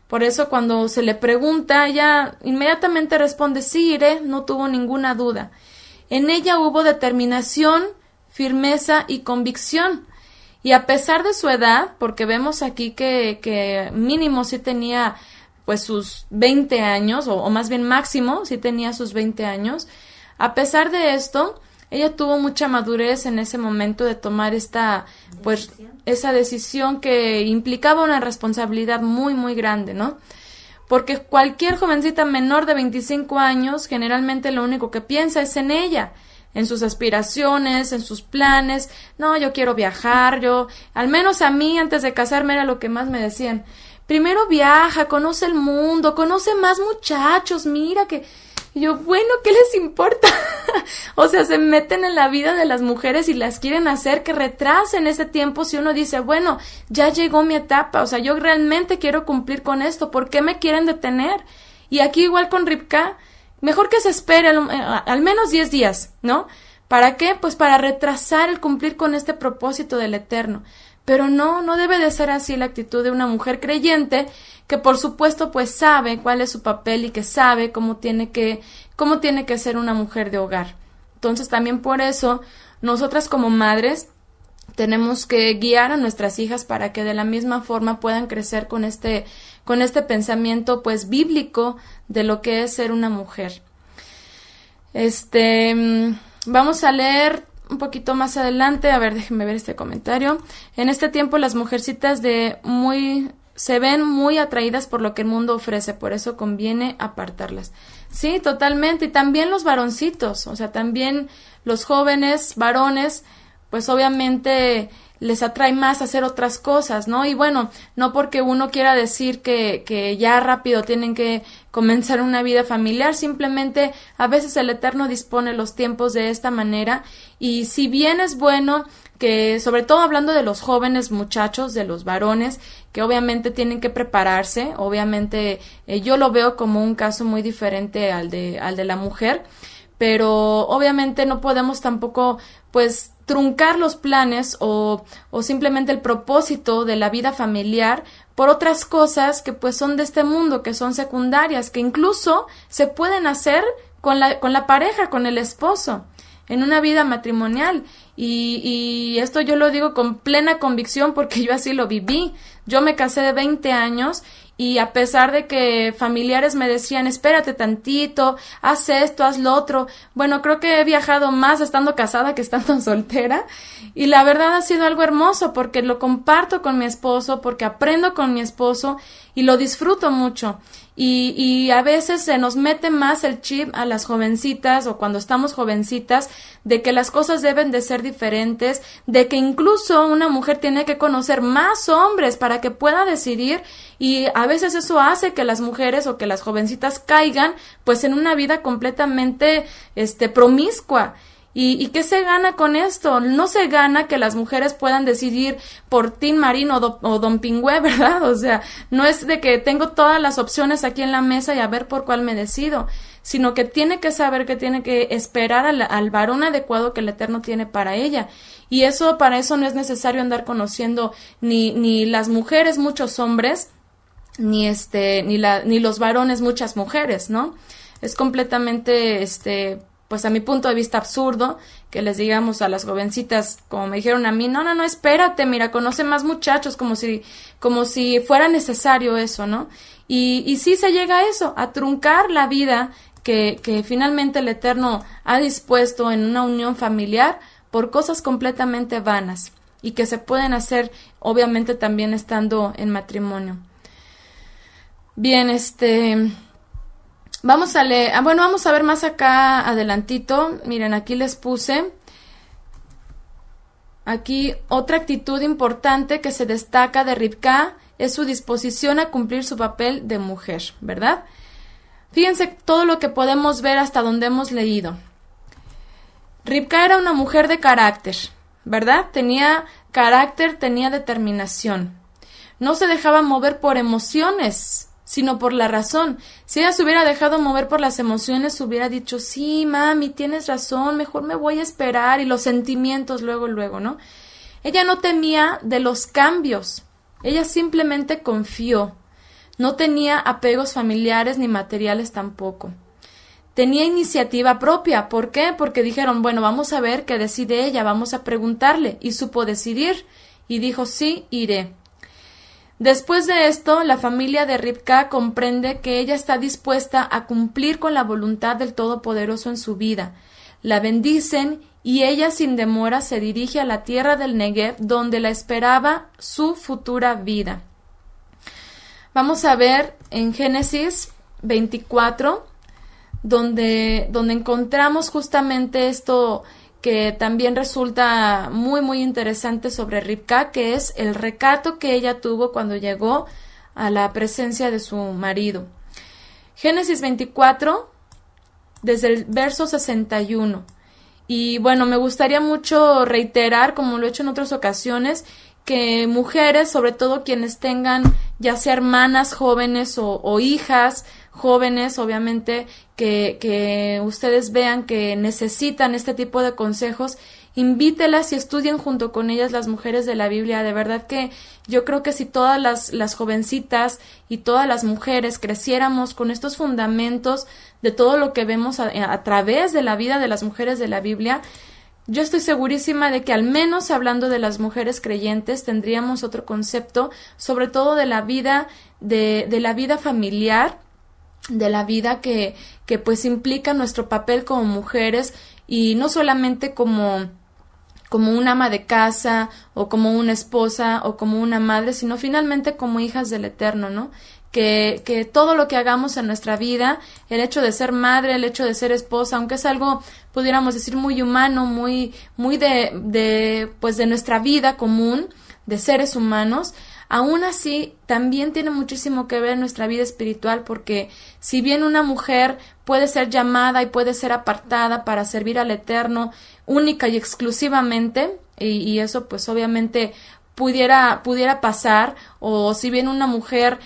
Por eso cuando se le pregunta, ella inmediatamente responde: sí, iré, no tuvo ninguna duda. En ella hubo determinación, firmeza y convicción. Y a pesar de su edad, porque vemos aquí que mínimo sí tenía pues sus 20 años, o más bien máximo sí tenía sus 20 años, a pesar de esto, ella tuvo mucha madurez en ese momento de tomar esa decisión que implicaba una responsabilidad muy, muy grande, ¿no? Porque cualquier jovencita menor de 25 años generalmente lo único que piensa es en ella, en sus aspiraciones, en sus planes. No, yo quiero viajar, al menos a mí antes de casarme era lo que más me decían: primero viaja, conoce el mundo, conoce más muchachos, mira que... Y yo, bueno, ¿qué les importa? O sea, se meten en la vida de las mujeres y las quieren hacer que retrasen ese tiempo. Si uno dice, bueno, ya llegó mi etapa, o sea, yo realmente quiero cumplir con esto, ¿por qué me quieren detener? Y aquí igual con Ribca, mejor que se espere al menos 10 días, ¿no? ¿Para qué? Pues para retrasar el cumplir con este propósito del Eterno. Pero no debe de ser así la actitud de una mujer creyente, que por supuesto pues sabe cuál es su papel y que sabe cómo tiene que ser una mujer de hogar. Entonces también por eso nosotras como madres tenemos que guiar a nuestras hijas para que de la misma forma puedan crecer con este pensamiento pues bíblico de lo que es ser una mujer. Vamos a leer un poquito más adelante, a ver, déjenme ver este comentario. En este tiempo las mujercitas se ven muy atraídas por lo que el mundo ofrece, por eso conviene apartarlas. Sí, totalmente, y también los varoncitos, o sea, también los jóvenes varones, pues obviamente les atrae más hacer otras cosas, ¿no? Y bueno, no porque uno quiera decir que ya rápido tienen que comenzar una vida familiar, simplemente a veces el Eterno dispone los tiempos de esta manera, y si bien es bueno que, sobre todo hablando de los jóvenes muchachos, de los varones, que obviamente tienen que prepararse, obviamente yo lo veo como un caso muy diferente al de la mujer, pero obviamente no podemos tampoco pues truncar los planes o simplemente el propósito de la vida familiar por otras cosas que pues son de este mundo, que son secundarias, que incluso se pueden hacer con la pareja, con el esposo, en una vida matrimonial. Y esto yo lo digo con plena convicción porque yo así lo viví. Yo me casé de 20 años y a pesar de que familiares me decían, espérate tantito, haz esto, haz lo otro, bueno, creo que he viajado más estando casada que estando soltera, y la verdad ha sido algo hermoso porque lo comparto con mi esposo, porque aprendo con mi esposo y lo disfruto mucho. Y a veces se nos mete más el chip a las jovencitas o cuando estamos jovencitas de que las cosas deben de ser diferentes, de que incluso una mujer tiene que conocer más hombres para que pueda decidir, y a veces eso hace que las mujeres o que las jovencitas caigan pues en una vida completamente promiscua. ¿Y qué se gana con esto? No se gana que las mujeres puedan decidir por Tin Marín o Don Pingüe, ¿verdad? O sea, no es de que tengo todas las opciones aquí en la mesa y a ver por cuál me decido, sino que tiene que saber que tiene que esperar al varón adecuado que el Eterno tiene para ella. Y para eso no es necesario andar conociendo ni las mujeres muchos hombres, ni los varones muchas mujeres, ¿no? Es completamente, pues a mi punto de vista absurdo que les digamos a las jovencitas, como me dijeron a mí, no, espérate, mira, conoce más muchachos, como si fuera necesario eso, ¿no? Y sí se llega a eso, a truncar la vida que finalmente el Eterno ha dispuesto en una unión familiar por cosas completamente vanas y que se pueden hacer, obviamente, también estando en matrimonio. Bien, vamos a leer, vamos a ver más acá adelantito. Miren, aquí les puse aquí otra actitud importante que se destaca de Rivka es su disposición a cumplir su papel de mujer, ¿verdad? Fíjense todo lo que podemos ver hasta donde hemos leído. Rivka era una mujer de carácter, ¿verdad? Tenía carácter, tenía determinación. No se dejaba mover por emociones, sino por la razón. Si ella se hubiera dejado mover por las emociones, hubiera dicho, sí, mami, tienes razón, mejor me voy a esperar, y los sentimientos luego, ¿no? Ella no temía de los cambios, ella simplemente confió. No tenía apegos familiares ni materiales tampoco. Tenía iniciativa propia. ¿Por qué? Porque dijeron, bueno, vamos a ver qué decide ella, vamos a preguntarle, y supo decidir, y dijo, sí, iré. Después de esto, la familia de Rivka comprende que ella está dispuesta a cumplir con la voluntad del Todopoderoso en su vida. La bendicen y ella sin demora se dirige a la tierra del Negev, donde la esperaba su futura vida. Vamos a ver en Génesis 24, donde encontramos justamente esto que también resulta muy interesante sobre Rivka, que es el recato que ella tuvo cuando llegó a la presencia de su marido. Génesis 24, desde el verso 61. Y bueno, me gustaría mucho reiterar, como lo he hecho en otras ocasiones, que mujeres, sobre todo quienes tengan ya sea hermanas jóvenes o hijas jóvenes, obviamente, que ustedes vean que necesitan este tipo de consejos, invítelas y estudien junto con ellas las mujeres de la Biblia. De verdad que yo creo que si todas las jovencitas y todas las mujeres creciéramos con estos fundamentos de todo lo que vemos a través de la vida de las mujeres de la Biblia, yo estoy segurísima de que al menos hablando de las mujeres creyentes tendríamos otro concepto, sobre todo de la vida, de la vida familiar, de la vida que pues implica nuestro papel como mujeres, y no solamente como una ama de casa o como una esposa o como una madre, sino finalmente como hijas del Eterno, ¿no? Que todo lo que hagamos en nuestra vida, el hecho de ser madre, el hecho de ser esposa, aunque es algo, pudiéramos decir, muy humano, muy de nuestra vida común, de seres humanos, aún así también tiene muchísimo que ver en nuestra vida espiritual, porque si bien una mujer puede ser llamada y puede ser apartada para servir al Eterno única y exclusivamente, y eso pues obviamente pudiera pasar, o si bien una mujer,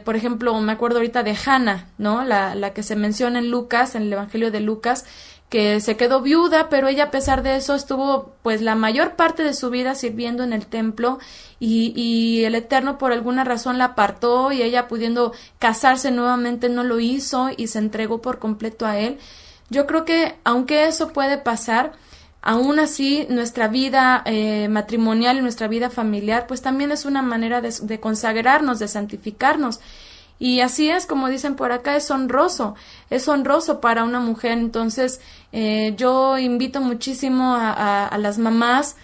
por ejemplo, me acuerdo ahorita de Hannah, ¿no? La que se menciona en Lucas, en el Evangelio de Lucas, que se quedó viuda, pero ella a pesar de eso estuvo pues la mayor parte de su vida sirviendo en el templo, y el Eterno por alguna razón la apartó, y ella pudiendo casarse nuevamente no lo hizo y se entregó por completo a él. Yo creo que aunque eso puede pasar, aún así nuestra vida matrimonial y nuestra vida familiar pues también es una manera de consagrarnos, de santificarnos. Y así es, como dicen por acá, es honroso para una mujer. Entonces yo invito muchísimo a las mamás,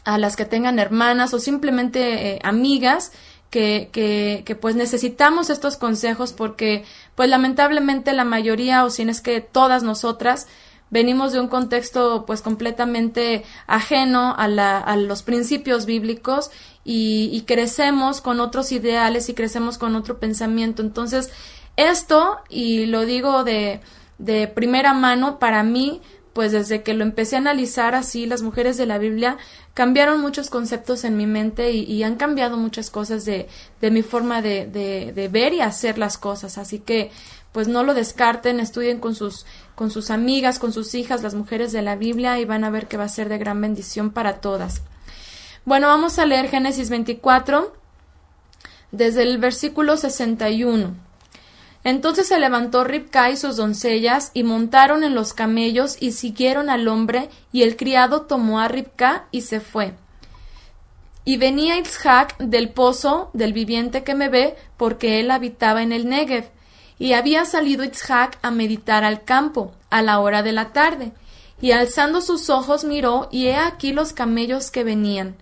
a las que tengan hermanas o simplemente amigas, que pues necesitamos estos consejos, porque pues lamentablemente la mayoría, o si no es que todas nosotras, venimos de un contexto pues completamente ajeno a los principios bíblicos y crecemos con otros ideales y crecemos con otro pensamiento. Entonces esto, y lo digo de primera mano, para mí, pues desde que lo empecé a analizar así, las mujeres de la Biblia, cambiaron muchos conceptos en mi mente y han cambiado muchas cosas de mi forma de ver y hacer las cosas. Así que pues no lo descarten, estudien con sus amigas, con sus hijas, las mujeres de la Biblia, y van a ver que va a ser de gran bendición para todas. Bueno, vamos a leer Génesis 24, desde el versículo 61. Entonces se levantó Ribca y sus doncellas, y montaron en los camellos, y siguieron al hombre, y el criado tomó a Ribca y se fue. Y venía Isaac del pozo del viviente que me ve, porque él habitaba en el Negev. Y había salido Isaac a meditar al campo, a la hora de la tarde. Y alzando sus ojos miró, y he aquí los camellos que venían.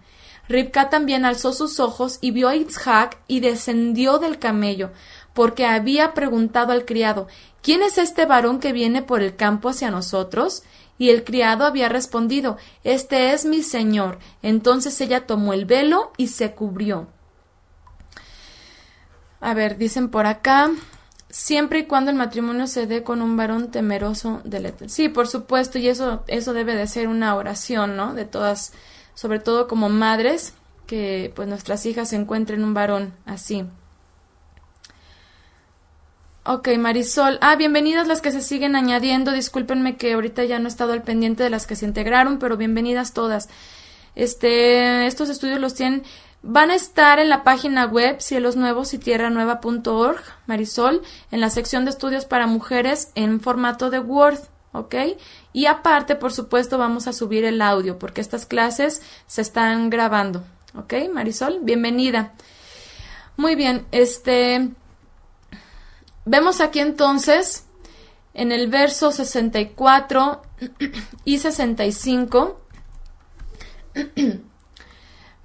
Ribca también alzó sus ojos, y vio a Isaac, y descendió del camello, porque había preguntado al criado: ¿Quién es este varón que viene por el campo hacia nosotros? Y el criado había respondido: Este es mi señor. Entonces ella tomó el velo y se cubrió. A ver, dicen por acá: siempre y cuando el matrimonio se dé con un varón temeroso del Eterno. Sí, por supuesto, y eso debe de ser una oración, ¿no? De todas, sobre todo como madres, que pues nuestras hijas encuentren un varón así. Ok, Marisol. Bienvenidas las que se siguen añadiendo. Discúlpenme que ahorita ya no he estado al pendiente de las que se integraron, pero bienvenidas todas. Estos estudios los tienen, van a estar en la página web cielosnuevos.org, Marisol, en la sección de estudios para mujeres en formato de Word, ¿ok? Y aparte, por supuesto, vamos a subir el audio, porque estas clases se están grabando, ¿ok, Marisol? Bienvenida. Muy bien, vemos aquí entonces, en el verso 64 y 65,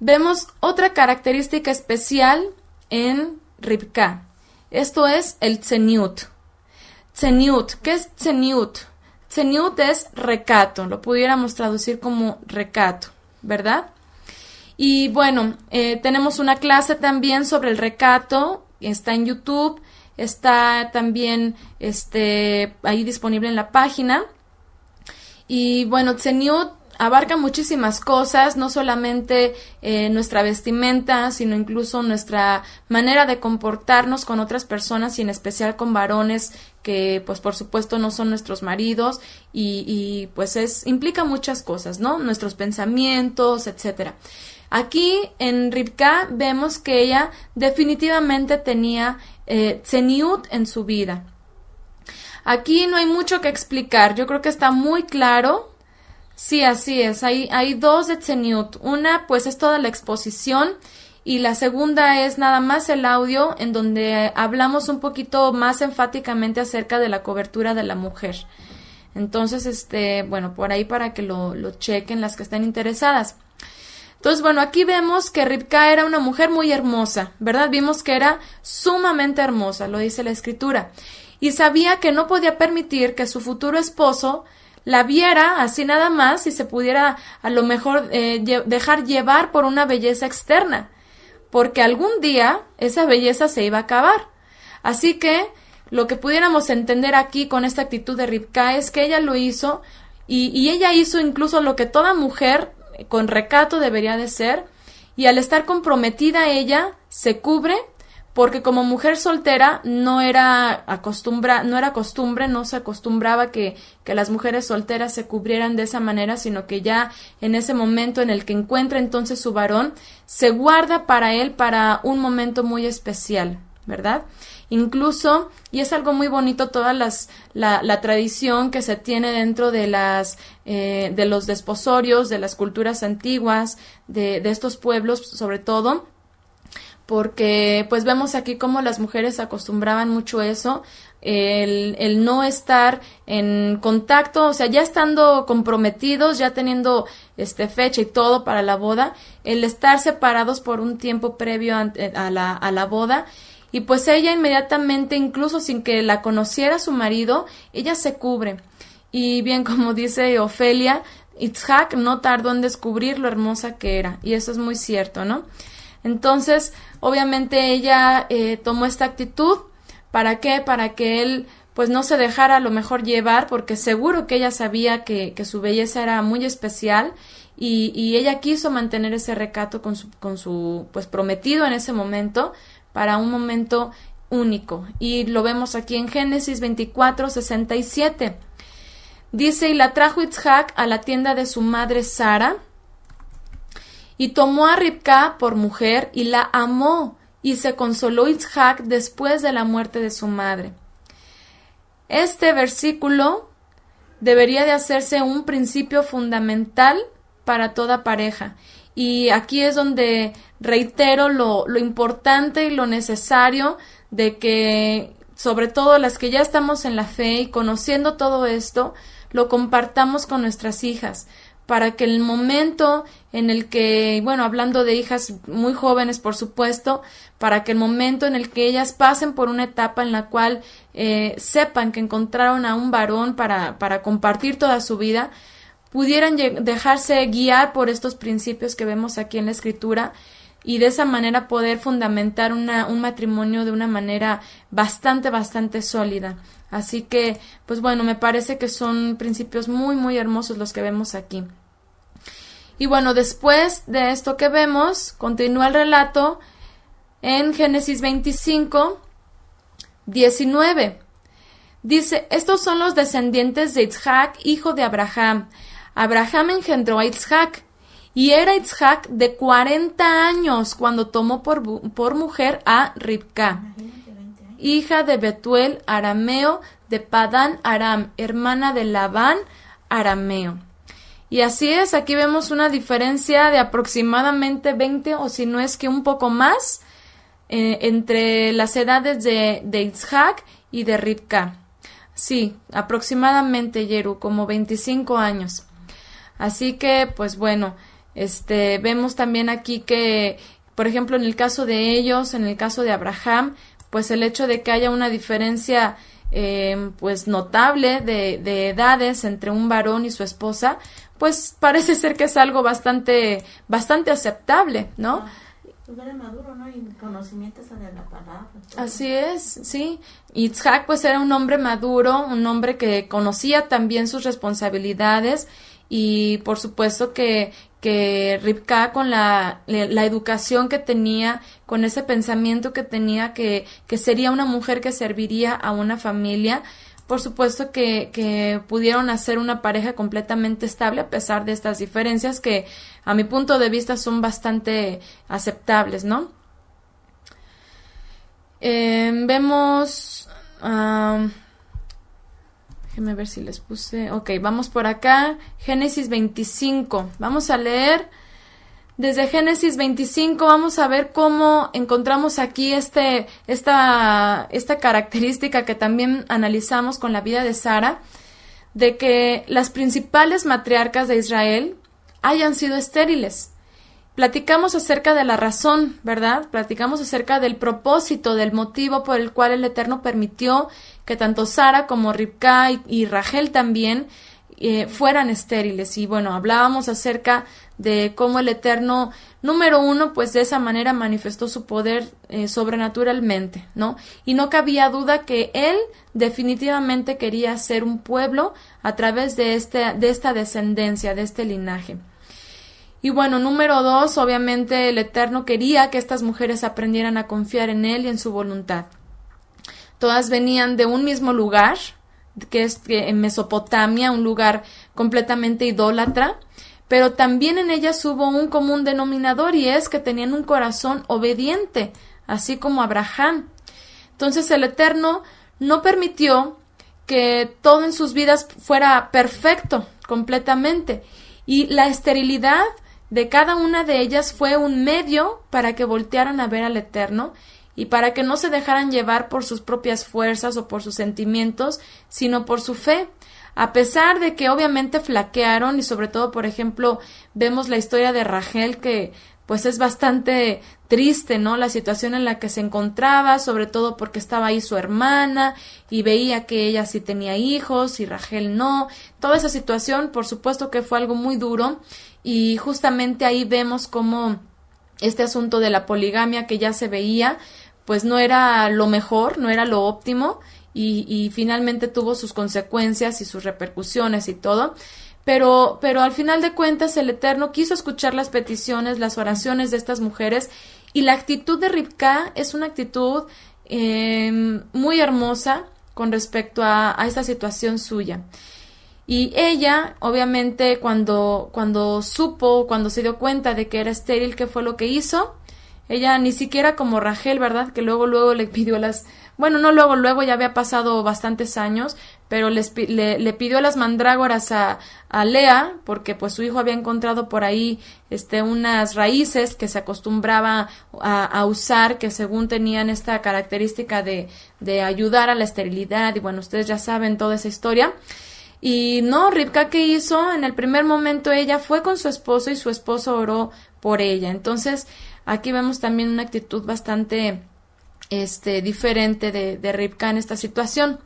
vemos otra característica especial en Ribca. Esto es el tzeniut. Tzeniut, ¿qué es tzeniut? Tzeniut es recato, lo pudiéramos traducir como recato, ¿verdad? Y bueno, tenemos una clase también sobre el recato, está en YouTube. Está también ahí disponible en la página. Y bueno, tzeniut abarca muchísimas cosas, no solamente nuestra vestimenta, sino incluso nuestra manera de comportarnos con otras personas, y en especial con varones que pues por supuesto no son nuestros maridos, y pues implica muchas cosas, ¿no? Nuestros pensamientos, etcétera. Aquí en Ribca vemos que ella definitivamente tenía tzeniut en su vida. Aquí no hay mucho que explicar, yo creo que está muy claro. Sí, así es, hay dos de tzeniut. Una pues es toda la exposición, y la segunda es nada más el audio, en donde hablamos un poquito más enfáticamente acerca de la cobertura de la mujer. Entonces, bueno, por ahí para que lo chequen las que estén interesadas. Entonces, bueno, aquí vemos que Ribca era una mujer muy hermosa, ¿verdad? Vimos que era sumamente hermosa, lo dice la Escritura. Y sabía que no podía permitir que su futuro esposo la viera así nada más, y se pudiera a lo mejor dejar llevar por una belleza externa, porque algún día esa belleza se iba a acabar. Así que lo que pudiéramos entender aquí con esta actitud de Ribca es que ella lo hizo, y ella hizo incluso lo que toda mujer con recato debería de ser, y al estar comprometida ella se cubre, porque como mujer soltera no se acostumbraba que las mujeres solteras se cubrieran de esa manera, sino que ya en ese momento en el que encuentra entonces su varón, se guarda para él para un momento muy especial, ¿verdad? Incluso, y es algo muy bonito toda la tradición que se tiene dentro de de los desposorios, de las culturas antiguas, de estos pueblos sobre todo, porque pues vemos aquí cómo las mujeres acostumbraban mucho eso, el no estar en contacto, o sea, ya estando comprometidos, ya teniendo fecha y todo para la boda, el estar separados por un tiempo previo a la boda. Y pues ella inmediatamente, incluso sin que la conociera su marido, ella se cubre. Y bien, como dice Ofelia, Itzhak no tardó en descubrir lo hermosa que era. Y eso es muy cierto, ¿no? Entonces, obviamente ella tomó esta actitud. ¿Para qué? Para que él pues no se dejara a lo mejor llevar, porque seguro que ella sabía que su belleza era muy especial. Y ella quiso mantener ese recato con su pues prometido en ese momento, para un momento único. Y lo vemos aquí en Génesis 24:67. Dice, y la trajo Itzhak a la tienda de su madre Sara, y tomó a Ribca por mujer, y la amó, y se consoló Itzhak después de la muerte de su madre. Este versículo debería de hacerse un principio fundamental para toda pareja. Y aquí es donde reitero lo importante y lo necesario de que, sobre todo las que ya estamos en la fe y conociendo todo esto, lo compartamos con nuestras hijas, para que el momento en el que, bueno, hablando de hijas muy jóvenes, por supuesto, para que el momento en el que ellas pasen por una etapa en la cual sepan que encontraron a un varón para compartir toda su vida, pudieran dejarse guiar por estos principios que vemos aquí en la Escritura, y de esa manera poder fundamentar un matrimonio de una manera bastante sólida. Así que, pues bueno, me parece que son principios muy hermosos los que vemos aquí. Y bueno, después de esto que vemos, continúa el relato en Génesis 25:19. Dice, estos son los descendientes de Itzhak, hijo de Abraham. Abraham engendró a Itzhak, y era Itzhak de 40 años cuando tomó por mujer a Ribca, hija de Betuel arameo, de Padán Aram, hermana de Labán arameo. Y así es, aquí vemos una diferencia de aproximadamente 20, o si no es que un poco más, entre las edades de Itzhak y de Ribca. Sí, aproximadamente, Yeru, como 25 años. Así que, pues bueno, vemos también aquí que, por ejemplo, en el caso de ellos, en el caso de Abraham, pues el hecho de que haya una diferencia pues notable de edades entre un varón y su esposa, pues parece ser que es algo bastante aceptable, ¿no? Pues era maduro, ¿no? Y conocimientos de la palabra. Así es, sí. Itzhak pues era un hombre maduro, un hombre que conocía también sus responsabilidades, y por supuesto que Ribca, con la educación que tenía, con ese pensamiento que tenía, que sería una mujer que serviría a una familia, por supuesto que pudieron hacer una pareja completamente estable a pesar de estas diferencias que a mi punto de vista son bastante aceptables, ¿no? Vemos... déjenme ver si les puse... Ok, vamos por acá. Génesis 25. Vamos a leer desde Génesis 25. Vamos a ver cómo encontramos aquí esta característica que también analizamos con la vida de Sara, de que las principales matriarcas de Israel hayan sido estériles. Platicamos acerca de la razón, ¿verdad? Platicamos acerca del propósito, del motivo por el cual el Eterno permitió que tanto Sara como Ribca y Rachel también fueran estériles. Y bueno, hablábamos acerca de cómo el Eterno, número uno, pues de esa manera manifestó su poder sobrenaturalmente, ¿no? Y no cabía duda que Él definitivamente quería ser un pueblo a través de esta descendencia, de este linaje. Y bueno, número dos, obviamente el Eterno quería que estas mujeres aprendieran a confiar en Él y en su voluntad. Todas venían de un mismo lugar, que es en Mesopotamia, un lugar completamente idólatra, pero también en ellas hubo un común denominador, y es que tenían un corazón obediente, así como Abraham. Entonces el Eterno no permitió que todo en sus vidas fuera perfecto completamente, y la esterilidad de cada una de ellas fue un medio para que voltearan a ver al Eterno y para que no se dejaran llevar por sus propias fuerzas o por sus sentimientos, sino por su fe. A pesar de que obviamente flaquearon, y sobre todo, por ejemplo, vemos la historia de Rachel, que pues es bastante triste, ¿no? La situación en la que se encontraba, sobre todo porque estaba ahí su hermana y veía que ella sí tenía hijos y Rachel no. Toda esa situación, por supuesto que fue algo muy duro, y justamente ahí vemos cómo este asunto de la poligamia que ya se veía, pues no era lo mejor, no era lo óptimo, y finalmente tuvo sus consecuencias y sus repercusiones y todo. Pero al final de cuentas el Eterno quiso escuchar las peticiones, las oraciones de estas mujeres, y la actitud de Ribca es una actitud muy hermosa con respecto a esta situación suya. Y ella, obviamente, cuando se dio cuenta de que era estéril, ¿qué fue lo que hizo? Ella ni siquiera como Rachel, ¿verdad? Que luego le pidió no luego, ya había pasado bastantes años, pero le pidió las mandrágoras a Lea, porque pues su hijo había encontrado por ahí unas raíces que se acostumbraba a usar, que según tenían esta característica de ayudar a la esterilidad, y bueno, ustedes ya saben toda esa historia. Y no, Ribca, ¿qué hizo? En el primer momento ella fue con su esposo y su esposo oró por ella. Entonces, aquí vemos también una actitud bastante diferente de Ribca en esta situación.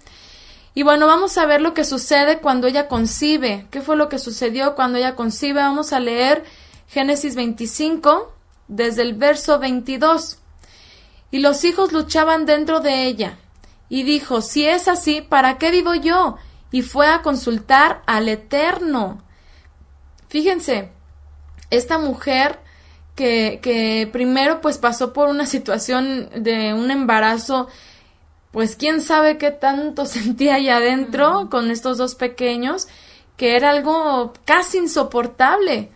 Y bueno, vamos a ver lo que sucede cuando ella concibe. ¿Qué fue lo que sucedió cuando ella concibe? Vamos a leer Génesis 25, desde el verso 22. Y los hijos luchaban dentro de ella. Y dijo, si es así, ¿para qué vivo yo? Y fue a consultar al Eterno. Fíjense, esta mujer que primero pues pasó por una situación de un embarazo, pues quién sabe qué tanto sentía allá adentro con estos dos pequeños, que era algo casi insoportable,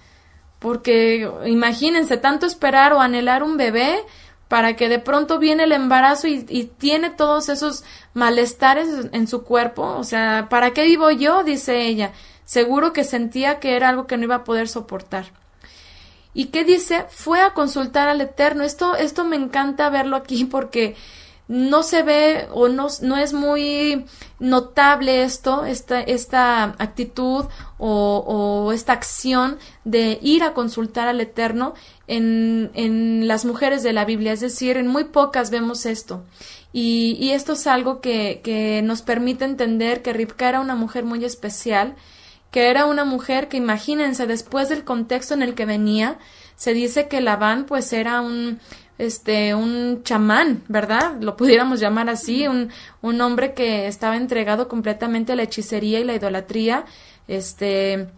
porque imagínense tanto esperar o anhelar un bebé para que de pronto viene el embarazo y tiene todos esos malestares en su cuerpo. O sea, ¿para qué vivo yo?, dice ella. Seguro que sentía que era algo que no iba a poder soportar. ¿Y qué dice? Fue a consultar al Eterno. Esto me encanta verlo aquí porque no se ve o no es muy notable esta actitud o esta acción de ir a consultar al Eterno en las mujeres de la Biblia. Es decir, en muy pocas vemos esto. Y esto es algo que nos permite entender que Ribca era una mujer muy especial, que era una mujer que, imagínense, después del contexto en el que venía, se dice que Labán pues era un chamán, ¿verdad? Lo pudiéramos llamar así, un hombre que estaba entregado completamente a la hechicería y la idolatría, que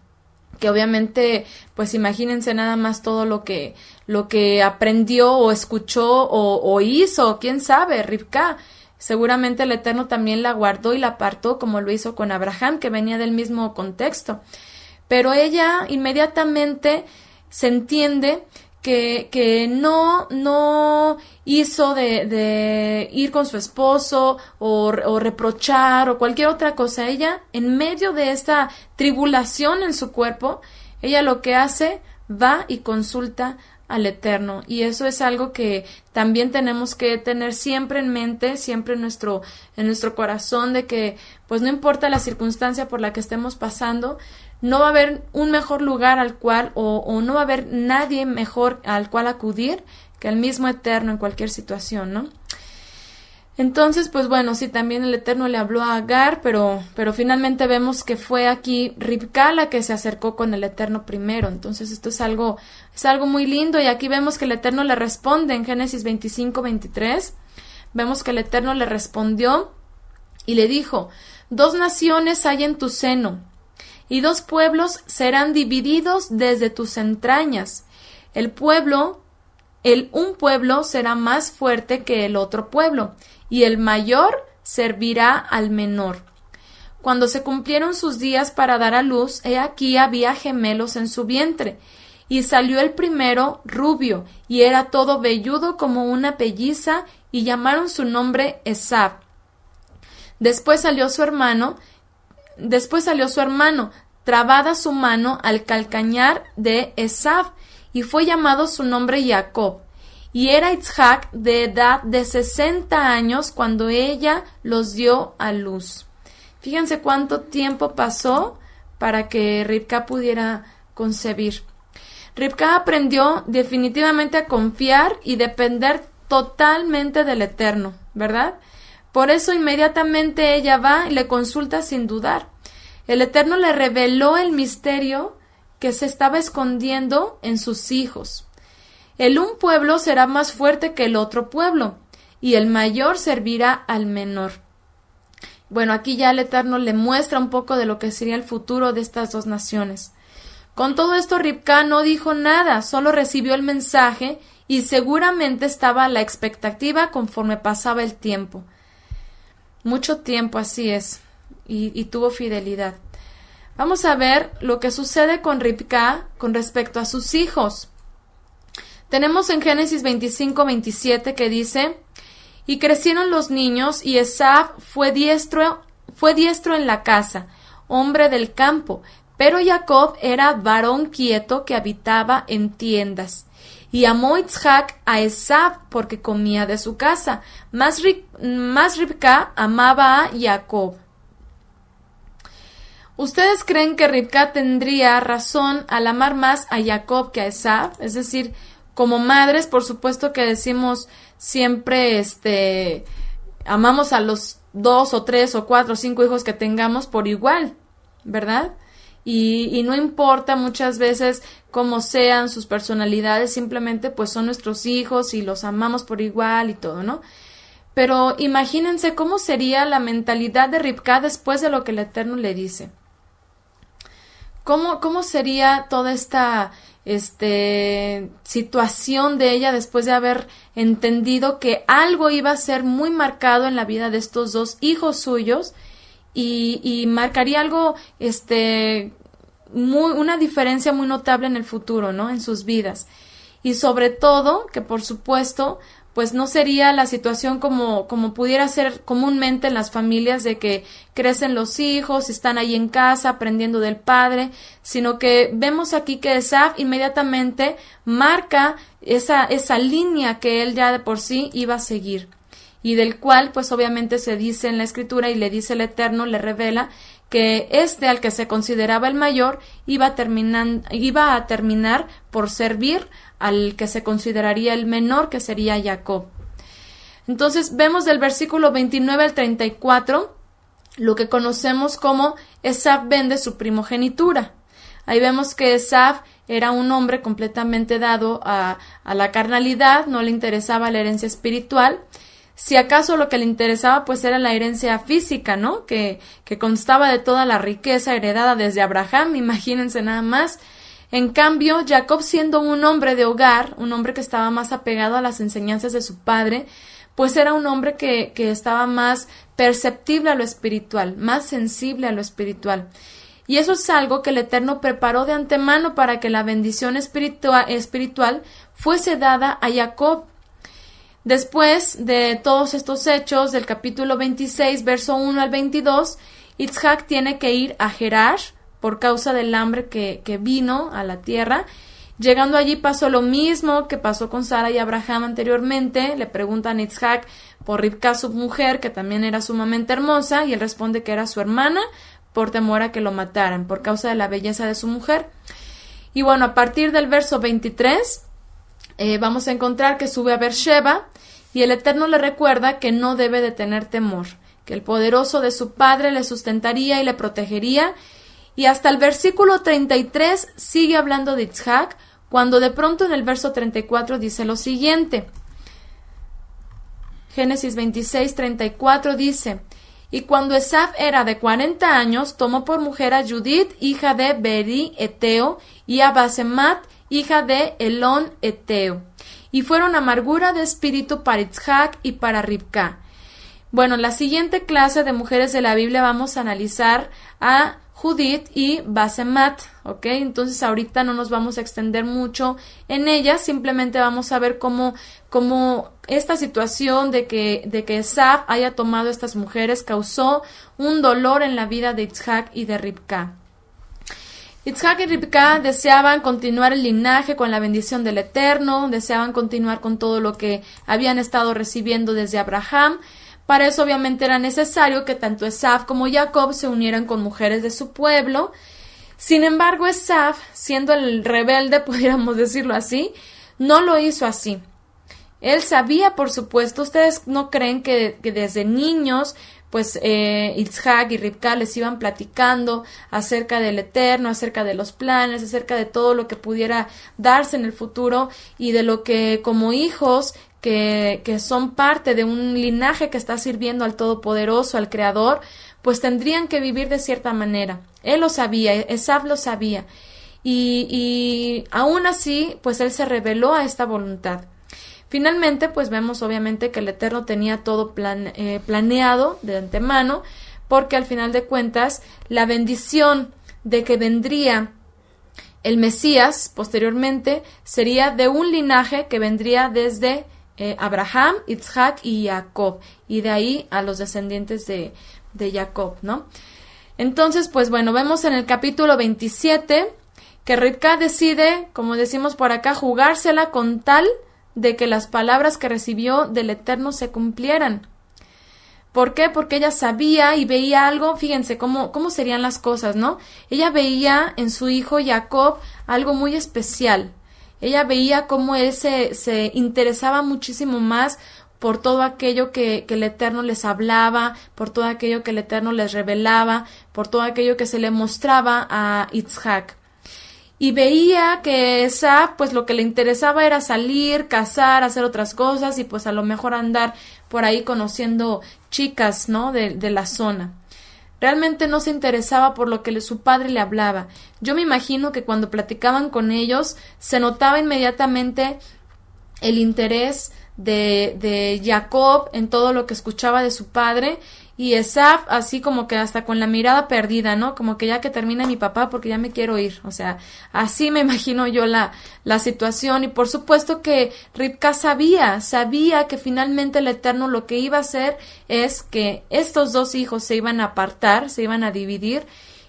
obviamente, pues imagínense nada más todo lo que aprendió o escuchó o hizo, quién sabe, Ribca. Seguramente el Eterno también la guardó y la apartó, como lo hizo con Abraham, que venía del mismo contexto. Pero ella inmediatamente se entiende que no hizo de ir con su esposo o reprochar o cualquier otra cosa. Ella, en medio de esta tribulación en su cuerpo, ella lo que hace, va y consulta al Eterno, y eso es algo que también tenemos que tener siempre en mente, siempre en nuestro corazón, de que pues no importa la circunstancia por la que estemos pasando, no va a haber un mejor lugar al cual o no va a haber nadie mejor al cual acudir que el mismo Eterno en cualquier situación, ¿no? Entonces, pues bueno, sí, también el Eterno le habló a Agar, pero finalmente vemos que fue aquí Ribca la que se acercó con el Eterno primero. Entonces, esto es algo muy lindo, y aquí vemos que el Eterno le responde en Génesis 25-23. Vemos que el Eterno le respondió y le dijo: 2 naciones hay en tu seno, y 2 pueblos serán divididos desde tus entrañas. Un pueblo será más fuerte que el otro pueblo, y el mayor servirá al menor. Cuando se cumplieron sus días para dar a luz, he aquí había gemelos en su vientre, y salió el primero rubio, y era todo velludo como una pelliza, y llamaron su nombre Esav. Después salió su hermano, trabada su mano al calcañar de Esav, y fue llamado su nombre Jacob. Y era Isaac de edad de 60 años cuando ella los dio a luz. Fíjense cuánto tiempo pasó para que Ribca pudiera concebir. Ribca aprendió definitivamente a confiar y depender totalmente del Eterno, ¿verdad? Por eso inmediatamente ella va y le consulta sin dudar. El Eterno le reveló el misterio que se estaba escondiendo en sus hijos. El un pueblo será más fuerte que el otro pueblo, y el mayor servirá al menor. Bueno, aquí ya el Eterno le muestra un poco de lo que sería el futuro de estas dos naciones. Con todo esto, Ribca no dijo nada, solo recibió el mensaje y seguramente estaba a la expectativa conforme pasaba el tiempo. Mucho tiempo, así es, y tuvo fidelidad. Vamos a ver lo que sucede con Ribca con respecto a sus hijos. Tenemos en Génesis 25-27 que dice: y crecieron los niños, y Esav fue diestro en la casa, hombre del campo, pero Jacob era varón quieto que habitaba en tiendas. Y amó Isaac a Esav porque comía de su casa, más Ribca amaba a Jacob. ¿Ustedes creen que Ribca tendría razón al amar más a Jacob que a Esav? Es decir, como madres, por supuesto que decimos siempre, amamos a los 2 o 3 o 4 o 5 hijos que tengamos por igual, ¿verdad? Y no importa muchas veces cómo sean sus personalidades, simplemente pues son nuestros hijos y los amamos por igual y todo, ¿no? Pero imagínense cómo sería la mentalidad de Ribca después de lo que el Eterno le dice. ¿Cómo sería toda esta situación de ella después de haber entendido que algo iba a ser muy marcado en la vida de estos dos hijos suyos y marcaría algo, una diferencia muy notable en el futuro, ¿no? En sus vidas. Y sobre todo, que por supuesto, pues no sería la situación como pudiera ser comúnmente en las familias de que crecen los hijos, están ahí en casa aprendiendo del padre, sino que vemos aquí que Esav inmediatamente marca esa línea que él ya de por sí iba a seguir, y del cual pues obviamente se dice en la Escritura y le dice el Eterno, le revela que al que se consideraba el mayor iba a terminar por servir al que se consideraría el menor, que sería Jacob. Entonces vemos del versículo 29 al 34 lo que conocemos como Esav vende su primogenitura. Ahí vemos que Esav era un hombre completamente dado a la carnalidad, no le interesaba la herencia espiritual. Si acaso lo que le interesaba pues era la herencia física, ¿no? Que constaba de toda la riqueza heredada desde Abraham, imagínense nada más. En cambio, Jacob, siendo un hombre de hogar, un hombre que estaba más apegado a las enseñanzas de su padre, pues era un hombre que estaba más perceptible a lo espiritual, más sensible a lo espiritual. Y eso es algo que el Eterno preparó de antemano para que la bendición espiritual fuese dada a Jacob. Después de todos estos hechos, del capítulo 26, verso 1 al 22, Isaac tiene que ir a Gerar por causa del hambre que vino a la tierra. Llegando allí pasó lo mismo que pasó con Sara y Abraham anteriormente. Le preguntan a Isaac por Ribca, su mujer, que también era sumamente hermosa, y él responde que era su hermana por temor a que lo mataran, por causa de la belleza de su mujer. Y bueno, a partir del verso 23, vamos a encontrar que sube a Beersheba, y el Eterno le recuerda que no debe de tener temor, que el poderoso de su padre le sustentaría y le protegería. Y hasta el versículo 33 sigue hablando de Isaac, cuando de pronto en el verso 34 dice lo siguiente. Génesis 26, 34 dice: y cuando Esav era de 40 años, tomó por mujer a Judith, hija de Beri Eteo, y a Basemat, hija de Elón Eteo. Y fueron amargura de espíritu para Isaac y para Ribca. Bueno, en la siguiente clase de mujeres de la Biblia vamos a analizar a Judith y Basemat, ¿ok? Entonces ahorita no nos vamos a extender mucho en ellas, simplemente vamos a ver cómo esta situación de que Esav haya tomado estas mujeres causó un dolor en la vida de Itzhak y de Ribka. Itzhak y Ribka deseaban continuar el linaje con la bendición del Eterno, deseaban continuar con todo lo que habían estado recibiendo desde Abraham. Para eso obviamente era necesario que tanto Esav como Jacob se unieran con mujeres de su pueblo. Sin embargo, Esav, siendo el rebelde, pudiéramos decirlo así, no lo hizo así. Él sabía, por supuesto, ustedes no creen que desde niños, pues Itzhak y Ribka les iban platicando acerca del Eterno, acerca de los planes, acerca de todo lo que pudiera darse en el futuro y de lo que como hijos que son parte de un linaje que está sirviendo al Todopoderoso, al Creador, pues tendrían que vivir de cierta manera. Él lo sabía, Esav lo sabía. Y aún así, pues él se rebeló a esta voluntad. Finalmente, pues vemos obviamente que el Eterno tenía todo planeado de antemano, porque al final de cuentas, la bendición de que vendría el Mesías posteriormente sería de un linaje que vendría desde Abraham, Itzhak y Jacob, y de ahí a los descendientes de Jacob, ¿no? Entonces, pues bueno, vemos en el capítulo 27 que Ribka decide, como decimos por acá, jugársela con tal de que las palabras que recibió del Eterno se cumplieran. ¿Por qué? Porque ella sabía y veía algo, fíjense cómo serían las cosas, ¿no? Ella veía en su hijo Jacob algo muy especial. Ella veía cómo él se interesaba muchísimo más por todo aquello que el Eterno les hablaba, por todo aquello que el Eterno les revelaba, por todo aquello que se le mostraba a Itzhak. Y veía que Esav, pues lo que le interesaba era salir, cazar, hacer otras cosas y pues a lo mejor andar por ahí conociendo chicas, ¿no? de la zona. Realmente no se interesaba por lo que su padre le hablaba. Yo me imagino que cuando platicaban con ellos se notaba inmediatamente el interés de Jacob en todo lo que escuchaba de su padre y Esav así como que hasta con la mirada perdida, ¿no? Como que ya que termine mi papá porque ya me quiero ir. O sea, así me imagino yo la situación y por supuesto que Ribka sabía que finalmente el Eterno lo que iba a hacer es que estos dos hijos se iban a apartar, se iban a dividir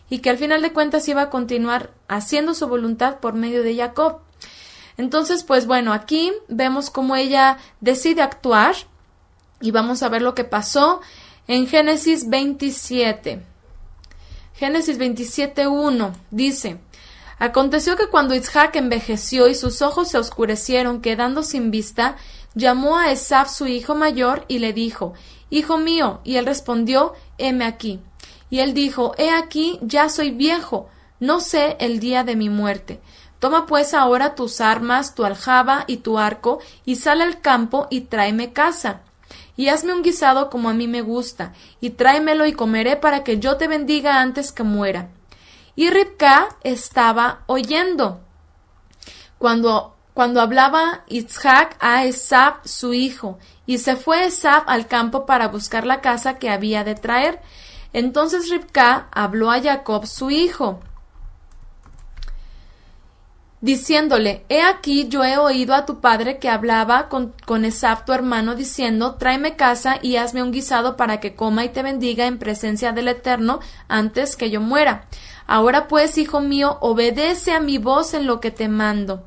y que al final de cuentas iba a continuar haciendo su voluntad por medio de Jacob. Entonces, pues bueno, aquí vemos cómo ella decide actuar y vamos a ver lo que pasó en Génesis 27. Génesis 27:1 dice: Aconteció que cuando Itzhak envejeció y sus ojos se oscurecieron, quedando sin vista, llamó a Esav su hijo mayor y le dijo: Hijo mío. Y él respondió: Heme aquí. Y él dijo: He aquí, ya soy viejo, no sé el día de mi muerte. Toma pues ahora tus armas, tu aljaba y tu arco, y sal al campo y tráeme caza. Y hazme un guisado como a mí me gusta, y tráemelo y comeré para que yo te bendiga antes que muera. Y Ribka estaba oyendo cuando hablaba Itzhak a Esav su hijo, y se fue Esav al campo para buscar la caza que había de traer. Entonces Ribka habló a Jacob su hijo, diciéndole: He aquí yo he oído a tu padre que hablaba con Esav tu hermano, diciendo: Tráeme caza y hazme un guisado para que coma y te bendiga en presencia del Eterno antes que yo muera. Ahora pues, hijo mío, obedece a mi voz en lo que te mando.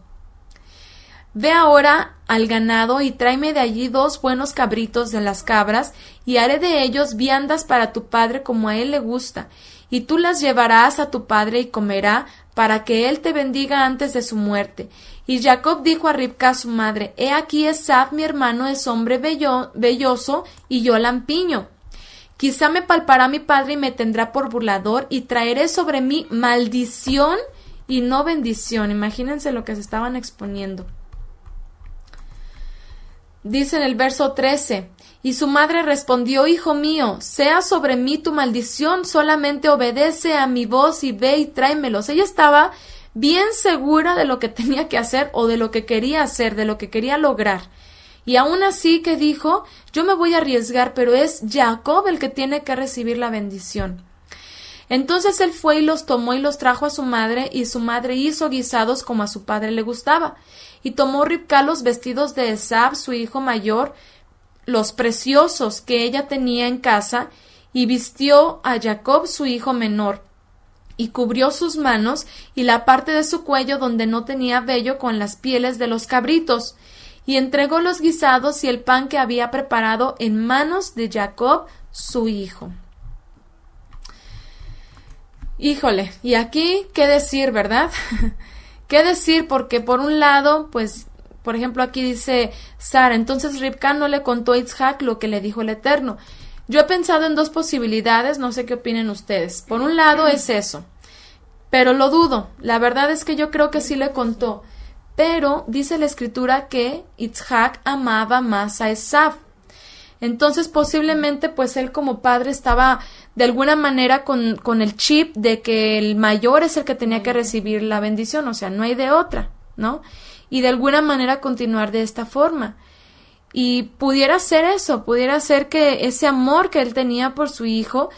Ve ahora al ganado y tráeme de allí 2 buenos cabritos de las cabras, y haré de ellos viandas para tu padre como a él le gusta, y tú las llevarás a tu padre y comerá, para que él te bendiga antes de su muerte. Y Jacob dijo a Ribka su madre: He aquí Esav mi hermano es hombre velloso y yo lampiño. Quizá me palpará mi padre y me tendrá por burlador, y traeré sobre mí maldición y no bendición. Imagínense lo que se estaban exponiendo. Dice en el verso 13: Y su madre respondió: Hijo mío, sea sobre mí tu maldición, solamente obedece a mi voz y ve y tráemelos. Ella estaba bien segura de lo que tenía que hacer o de lo que quería hacer, de lo que quería lograr. Y aún así que dijo: yo me voy a arriesgar, pero es Jacob el que tiene que recibir la bendición. Entonces él fue y los tomó y los trajo a su madre, y su madre hizo guisados como a su padre le gustaba. Y tomó Ribca los vestidos de Esab, su hijo mayor, los preciosos que ella tenía en casa, y vistió a Jacob su hijo menor, y cubrió sus manos y la parte de su cuello donde no tenía vello con las pieles de los cabritos, y entregó los guisados y el pan que había preparado en manos de Jacob su hijo. Híjole, y aquí, ¿qué decir, verdad? ¿Qué decir? Porque por un lado, pues, por ejemplo, aquí dice Sara, entonces Ribca no le contó a Isaac lo que le dijo el Eterno. Yo he pensado en dos posibilidades, no sé qué opinen ustedes. Por un lado es eso, pero lo dudo. La verdad es que yo creo que sí le contó. Pero dice la escritura que Isaac amaba más a Esav. Entonces posiblemente pues él como padre estaba de alguna manera con el chip de que el mayor es el que tenía que recibir la bendición, o sea, no hay de otra, ¿no? Y de alguna manera continuar de esta forma. Y pudiera ser eso, pudiera ser que ese amor que él tenía por su hijo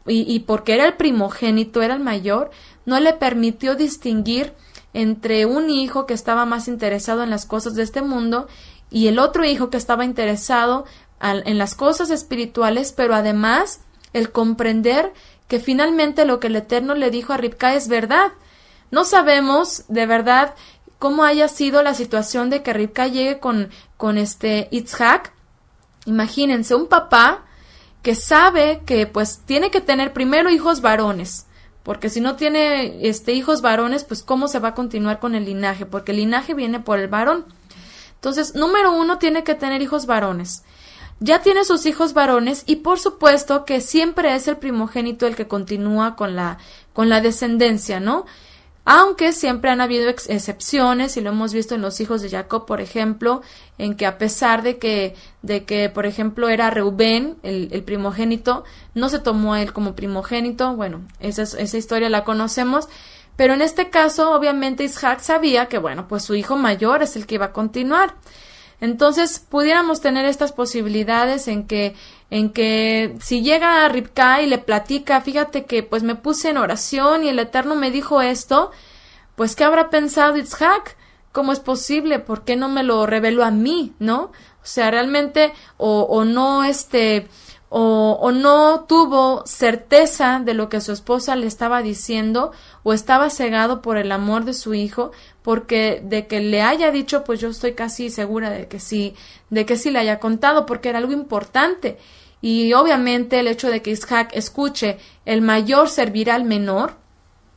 y porque era el primogénito, era el mayor, no le permitió distinguir entre un hijo que estaba más interesado en las cosas de este mundo y el otro hijo que estaba interesado en las cosas espirituales, pero además el comprender que finalmente lo que el Eterno le dijo a Ribca es verdad. No sabemos de verdad cómo haya sido la situación de que Ribca llegue con Isaac. Imagínense, un papá que sabe que pues tiene que tener primero hijos varones, porque si no tiene hijos varones, pues cómo se va a continuar con el linaje, porque el linaje viene por el varón. Entonces, número uno, tiene que tener hijos varones. Ya tiene sus hijos varones y por supuesto que siempre es el primogénito el que continúa con la descendencia, ¿no? Aunque siempre han habido excepciones, y lo hemos visto en los hijos de Jacob, por ejemplo, en que a pesar de que por ejemplo, era Reubén, el primogénito, no se tomó a él como primogénito. Bueno, esa historia la conocemos, pero en este caso, obviamente, Isaac sabía que, bueno, pues su hijo mayor es el que iba a continuar. Entonces, pudiéramos tener estas posibilidades en que si llega a Ribca y le platica, fíjate que pues me puse en oración y el Eterno me dijo esto, pues ¿qué habrá pensado Isaac? ¿Cómo es posible? ¿Por qué no me lo reveló a mí? ¿No? O sea, realmente, o no tuvo certeza de lo que su esposa le estaba diciendo, o estaba cegado por el amor de su hijo, porque de que le haya dicho, pues yo estoy casi segura de que sí le haya contado, porque era algo importante. Y obviamente el hecho de que Isaac escuche, el mayor servirá al menor,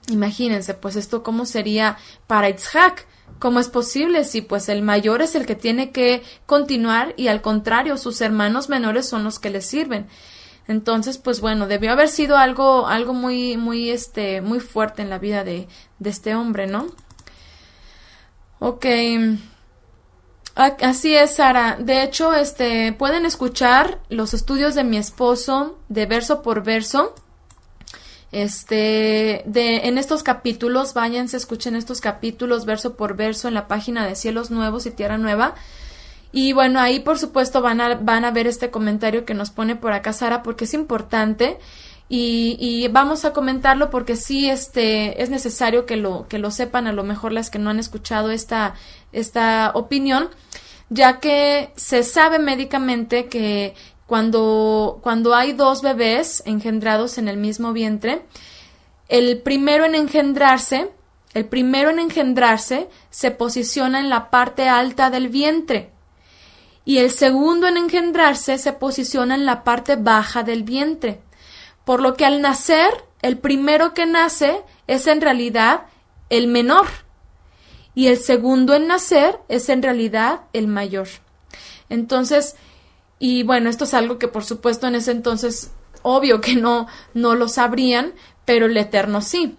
imagínense, pues esto cómo sería para Isaac. ¿Cómo es posible si pues el mayor es el que tiene que continuar y al contrario sus hermanos menores son los que le sirven? Entonces, pues bueno, debió haber sido algo muy fuerte en la vida de este hombre, ¿no? Ok. Así es, Sara. De hecho, pueden escuchar los estudios de mi esposo de verso por verso. En estos capítulos, váyanse, escuchen estos capítulos verso por verso en la página de Cielos Nuevos y Tierra Nueva. Y bueno, ahí por supuesto van a ver este comentario que nos pone por acá Sara, porque es importante y vamos a comentarlo porque sí, es necesario que lo sepan, a lo mejor las que no han escuchado esta opinión, ya que se sabe médicamente que cuando hay dos bebés engendrados en el mismo vientre, el primero en engendrarse se posiciona en la parte alta del vientre y el segundo en engendrarse se posiciona en la parte baja del vientre, por lo que al nacer, el primero que nace es en realidad el menor y el segundo en nacer es en realidad el mayor. Entonces, y bueno, esto es algo que por supuesto en ese entonces, obvio que no lo sabrían, pero el Eterno sí.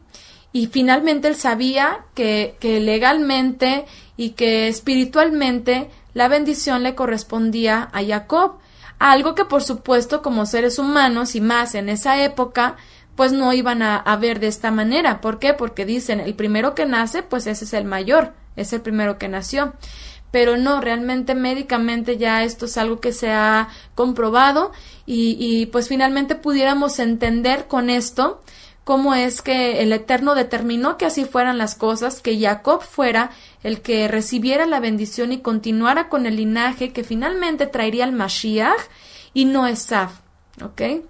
Y finalmente él sabía que legalmente y que espiritualmente la bendición le correspondía a Jacob. Algo que por supuesto como seres humanos y más en esa época, pues no iban a ver de esta manera. ¿Por qué? Porque dicen, el primero que nace, pues ese es el mayor, es el primero que nació. Pero no, realmente médicamente ya esto es algo que se ha comprobado y pues finalmente pudiéramos entender con esto cómo es que el Eterno determinó que así fueran las cosas, que Jacob fuera el que recibiera la bendición y continuara con el linaje que finalmente traería el Mashiach y no Esav, ¿ok?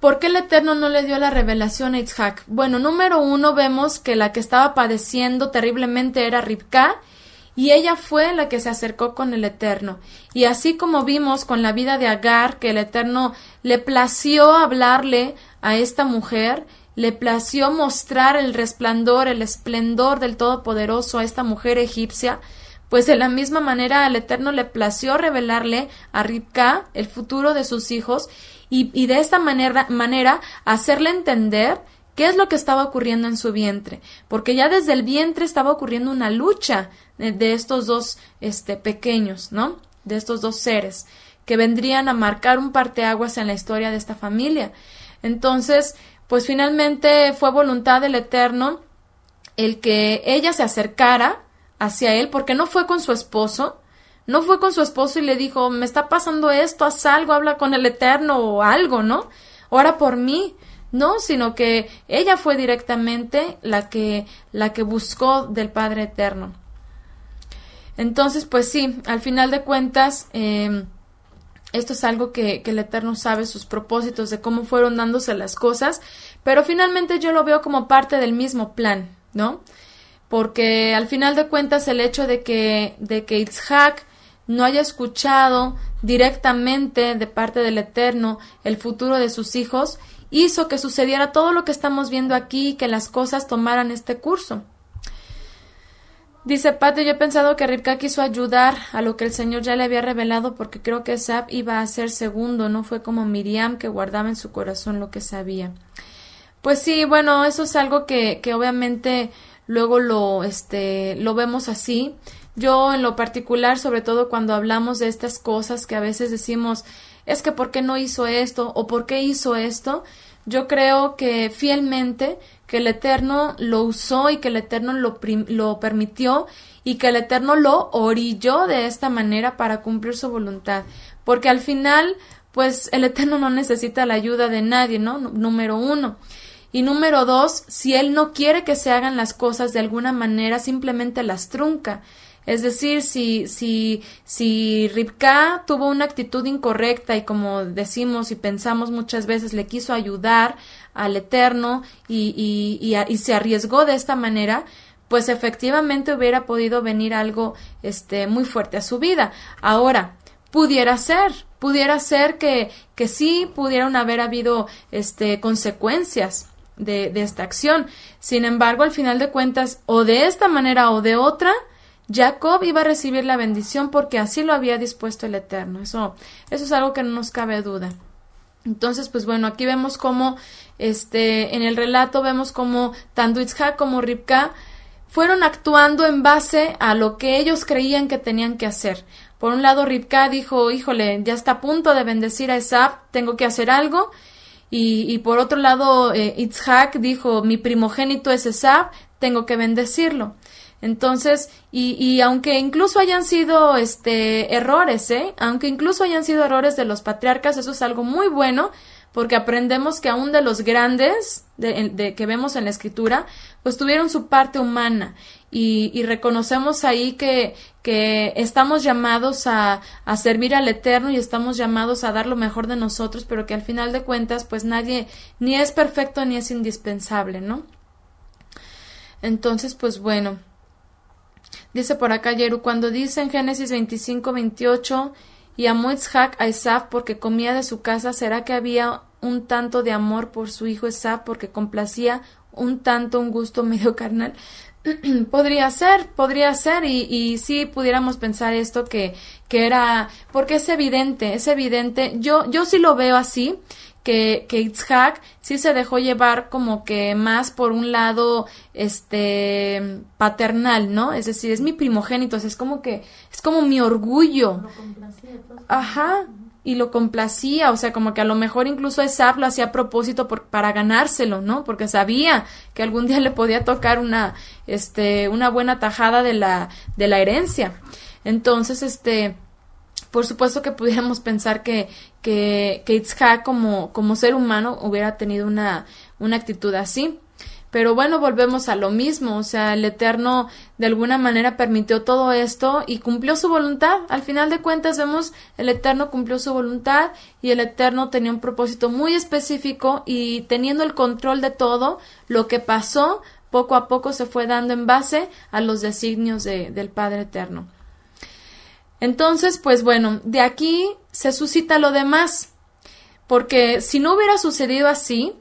¿Por qué el Eterno no le dio la revelación a Isaac? Bueno, número uno, vemos que la que estaba padeciendo terriblemente era Ribca, y ella fue la que se acercó con el Eterno. Y así como vimos con la vida de Agar, que el Eterno le plació hablarle a esta mujer, le plació mostrar el resplandor, el esplendor del Todopoderoso a esta mujer egipcia, pues de la misma manera al Eterno le plació revelarle a Ribca el futuro de sus hijos y de esta manera hacerle entender qué es lo que estaba ocurriendo en su vientre, porque ya desde el vientre estaba ocurriendo una lucha de estos dos pequeños, ¿no? De estos dos seres que vendrían a marcar un parteaguas en la historia de esta familia. Entonces, pues finalmente fue voluntad del Eterno el que ella se acercara hacia él, porque no fue con su esposo, y le dijo, me está pasando esto, haz algo, habla con el Eterno o algo, ¿no? Ora por mí. No, sino que ella fue directamente la que buscó del Padre Eterno. Entonces, pues sí, al final de cuentas, esto es algo que el Eterno sabe sus propósitos de cómo fueron dándose las cosas, pero finalmente yo lo veo como parte del mismo plan, ¿no? Porque al final de cuentas el hecho de que Isaac no haya escuchado directamente de parte del Eterno el futuro de sus hijos, hizo que sucediera todo lo que estamos viendo aquí y que las cosas tomaran este curso. Dice Pati, yo he pensado que Ribca quiso ayudar a lo que el Señor ya le había revelado porque creo que Esab iba a ser segundo, no fue como Miriam que guardaba en su corazón lo que sabía. Pues sí, bueno, eso es algo que obviamente luego lo vemos así. Yo en lo particular, sobre todo cuando hablamos de estas cosas que a veces decimos, es que ¿por qué no hizo esto? ¿O por qué hizo esto? Yo creo que fielmente que el Eterno lo usó y que el Eterno lo permitió y que el Eterno lo orilló de esta manera para cumplir su voluntad. Porque al final, pues el Eterno no necesita la ayuda de nadie, ¿no? Número uno. Y número dos, si Él no quiere que se hagan las cosas de alguna manera, simplemente las trunca. Es decir, si Ribca tuvo una actitud incorrecta y como decimos y pensamos muchas veces le quiso ayudar al Eterno y se arriesgó de esta manera, pues efectivamente hubiera podido venir algo muy fuerte a su vida. Ahora, pudiera ser que sí pudieron haber habido consecuencias de esta acción. Sin embargo, al final de cuentas, o de esta manera o de otra, Jacob iba a recibir la bendición porque así lo había dispuesto el Eterno. Eso es algo que no nos cabe duda. Entonces, pues bueno, aquí vemos cómo, en el relato vemos cómo tanto Isaac como Ribca fueron actuando en base a lo que ellos creían que tenían que hacer. Por un lado, Ribca dijo, híjole, ya está a punto de bendecir a Esab, tengo que hacer algo. Y por otro lado, Isaac dijo, mi primogénito es Esab, tengo que bendecirlo. Entonces, y aunque incluso hayan sido errores, aunque incluso hayan sido errores de los patriarcas, eso es algo muy bueno, porque aprendemos que aún de los grandes que vemos en la Escritura, pues tuvieron su parte humana, y reconocemos ahí que estamos llamados a servir al Eterno y estamos llamados a dar lo mejor de nosotros, pero que al final de cuentas, pues nadie ni es perfecto ni es indispensable, ¿no? Entonces, pues bueno. Dice por acá Yeru, cuando dice en Génesis 25:28, y amó Isaac a Esab porque comía de su casa, ¿será que había un tanto de amor por su hijo Esab porque complacía un tanto un gusto medio carnal? Podría ser, y sí pudiéramos pensar esto que era, porque es evidente, yo sí lo veo así, que Isaac sí se dejó llevar como que más por un lado paternal, ¿no? Es decir, es mi primogénito, o sea, es como mi orgullo. Lo complacía, pues. Ajá, y lo complacía, o sea, como que a lo mejor incluso Esab lo hacía a propósito para ganárselo, ¿no? Porque sabía que algún día le podía tocar una buena tajada de la herencia. Entonces, Por supuesto que pudiéramos pensar que Itzhak como ser humano hubiera tenido una actitud así. Pero bueno, volvemos a lo mismo, o sea, el Eterno de alguna manera permitió todo esto y cumplió su voluntad. Al final de cuentas vemos, el Eterno cumplió su voluntad y el Eterno tenía un propósito muy específico y teniendo el control de todo, lo que pasó poco a poco se fue dando en base a los designios del Padre Eterno. Entonces, pues bueno, de aquí se suscita lo demás, porque si no hubiera sucedido así,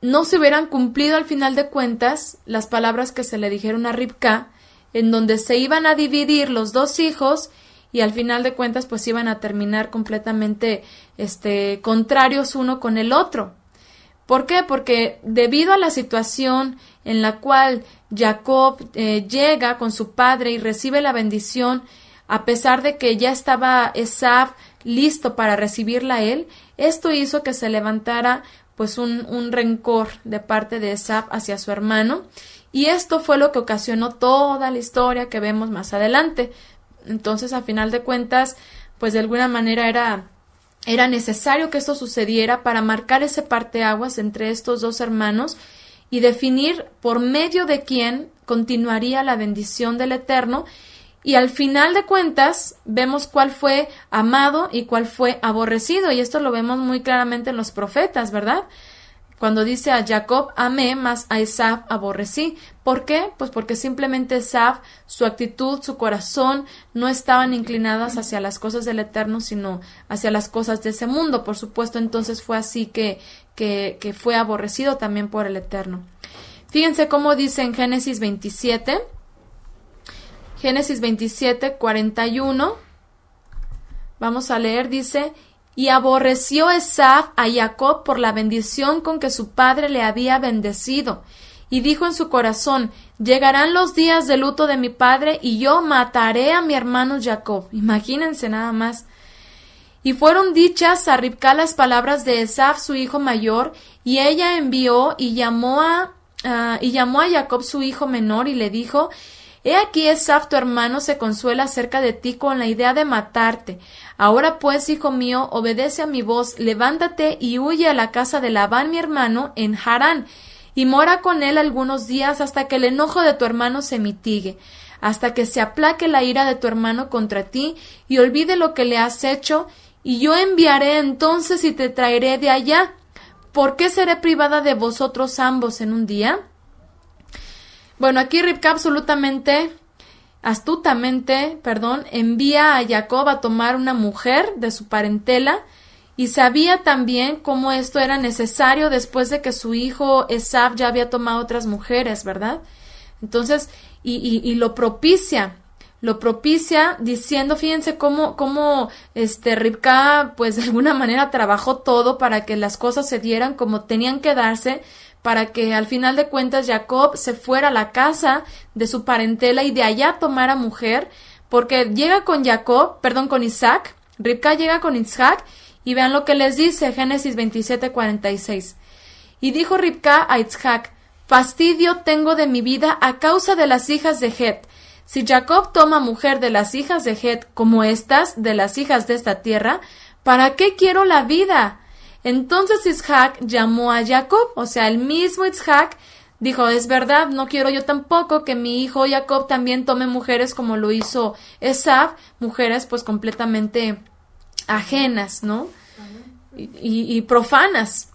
no se hubieran cumplido al final de cuentas las palabras que se le dijeron a Ribka, en donde se iban a dividir los dos hijos y al final de cuentas pues iban a terminar completamente contrarios uno con el otro. ¿Por qué? Porque debido a la situación en la cual Jacob llega con su padre y recibe la bendición, a pesar de que ya estaba Esav listo para recibirla a él, esto hizo que se levantara pues un rencor de parte de Esav hacia su hermano, y esto fue lo que ocasionó toda la historia que vemos más adelante. Entonces, a final de cuentas, pues de alguna manera era necesario que esto sucediera para marcar ese parteaguas entre estos dos hermanos y definir por medio de quién continuaría la bendición del Eterno. Y al final de cuentas vemos cuál fue amado y cuál fue aborrecido, y esto lo vemos muy claramente en los profetas, ¿verdad? Cuando dice a Jacob amé, mas a Esav aborrecí. ¿Por qué? Pues porque simplemente Esav, su actitud, su corazón no estaban inclinadas hacia las cosas del Eterno, sino hacia las cosas de ese mundo. Por supuesto, entonces fue así que fue aborrecido también por el Eterno. Fíjense cómo dice en Génesis 27, 41, vamos a leer, dice: y aborreció Esav a Jacob por la bendición con que su padre le había bendecido, y dijo en su corazón: llegarán los días de luto de mi padre, y yo mataré a mi hermano Jacob. Imagínense nada más. Y fueron dichas a Ribca las palabras de Esav, su hijo mayor, y ella envió y llamó a Jacob, su hijo menor, y le dijo: he aquí Esav tu hermano se consuela acerca de ti con la idea de matarte. Ahora pues, hijo mío, obedece a mi voz, levántate y huye a la casa de Labán mi hermano en Harán, y mora con él algunos días hasta que el enojo de tu hermano se mitigue, hasta que se aplaque la ira de tu hermano contra ti y olvide lo que le has hecho, y yo enviaré entonces y te traeré de allá. ¿Por qué seré privada de vosotros ambos en un día? Bueno, aquí Ribca astutamente, envía a Jacob a tomar una mujer de su parentela, y sabía también cómo esto era necesario después de que su hijo Esav ya había tomado otras mujeres, ¿verdad? Entonces, y lo propicia diciendo, fíjense cómo Ribca pues de alguna manera trabajó todo para que las cosas se dieran como tenían que darse, para que al final de cuentas Jacob se fuera a la casa de su parentela y de allá tomara mujer, porque llega con Isaac, Ribca llega con Isaac, y vean lo que les dice, Génesis 27:46. Y dijo Ribca a Isaac: fastidio tengo de mi vida a causa de las hijas de Het. Si Jacob toma mujer de las hijas de Het como estas, de las hijas de esta tierra, ¿para qué quiero la vida? Entonces Isaac llamó a Jacob, o sea, el mismo Isaac dijo: es verdad, no quiero yo tampoco que mi hijo Jacob también tome mujeres como lo hizo Esav, mujeres pues completamente ajenas, ¿no? Y profanas.